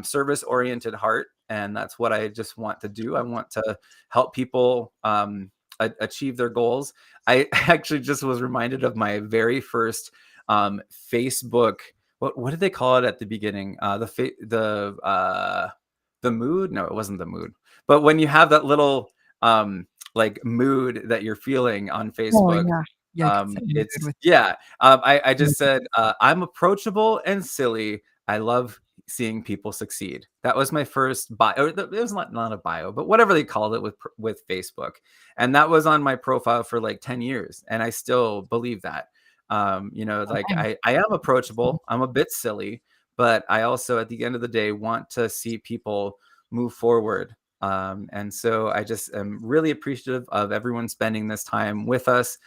service oriented heart. And that's what I just want to do. I want to help people achieve their goals. I actually just was reminded of my very first Facebook. What did they call it at the beginning? The mood? No, it wasn't the mood. But when you have that little like mood that you're feeling on Oh, Facebook, yeah. Yeah, I could set a mood it's with yeah. I with just said I'm approachable and silly. I love seeing people succeed. That was my first bio. Or it was not a bio, but whatever they called it with Facebook, and that was on my profile for like 10 years, and I still believe that. Like time. I am approachable. I'm a bit silly, but I also, at the end of the day, want to see people move forward. And so I just am really appreciative of everyone spending this time with us.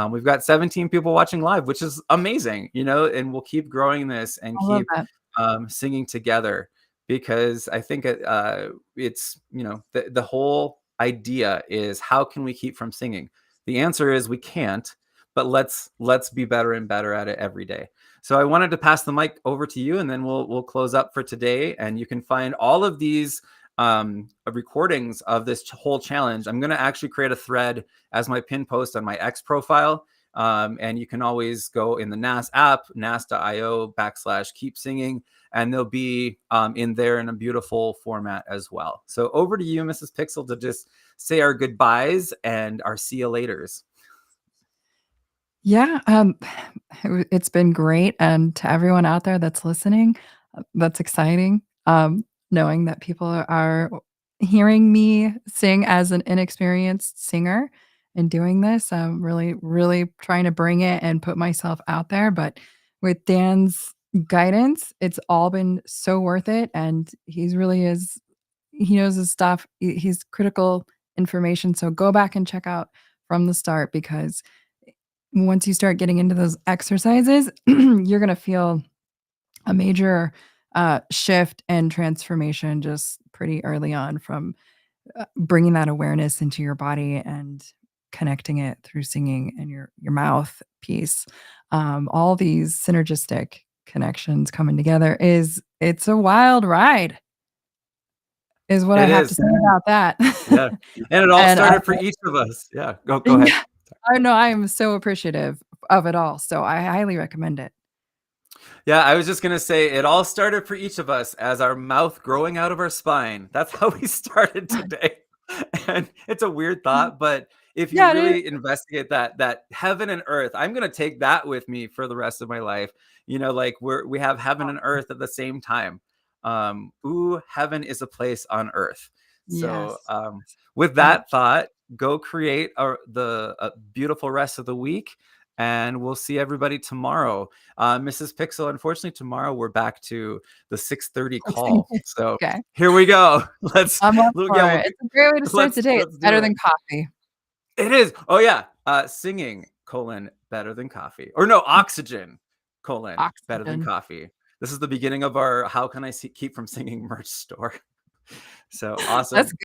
We've got 17 people watching live, which is amazing, and we'll keep growing this and I love keep that. singing together, because I think it's, the whole idea is, how can we keep from singing? The answer is we can't, but let's be better and better at it every day. So I wanted to pass the mic over to you, and then we'll close up for today. And you can find all of these recordings of this whole challenge. I'm going to actually create a thread as my pin post on my X profile. And you can always go in the NAS app, nas.io/keep singing, and they'll be in there in a beautiful format as well. So over to you, Mrs. Pixel, to just say our goodbyes and our see you laters. Yeah, it's been great, and to everyone out there that's listening, that's exciting, knowing that people are hearing me sing as an inexperienced singer and doing this. I'm really, really trying to bring it and put myself out there, but with Dan's guidance, it's all been so worth it, and he knows his stuff. He's critical information, so go back and check out from the start, because once you start getting into those exercises, you're gonna feel a major, shift and transformation just pretty early on from, bringing that awareness into your body and connecting it through singing and your mouth piece. All these synergistic connections coming together it's a wild ride is what I It have to is. say about that. Yeah. And it all And started for each of us. Yeah. Go ahead. yeah, I know I am so appreciative of it all. So I highly recommend it. Yeah, I was just gonna say it all started for each of us as our mouth growing out of our spine. That's how we started today. And it's a weird thought, but if you Yeah, it is. really investigate that heaven and earth, I'm gonna take that with me for the rest of my life. You know, like we have heaven and earth at the same time. Ooh, heaven is a place on earth. So Yes. with Yep. that thought, go create the beautiful rest of the week, and we'll see everybody tomorrow. Mrs. Pixel, unfortunately, tomorrow we're back to the 6:30 call. So Okay. here we go. Let's I'm up yeah, for it. It's a great way to start the day. It's let's do better it. than coffee. It is. Oh yeah. Singing better than coffee. Or no, oxygen better than Oxygen. coffee. This is the beginning of our how can I keep from singing merch store. So That's awesome.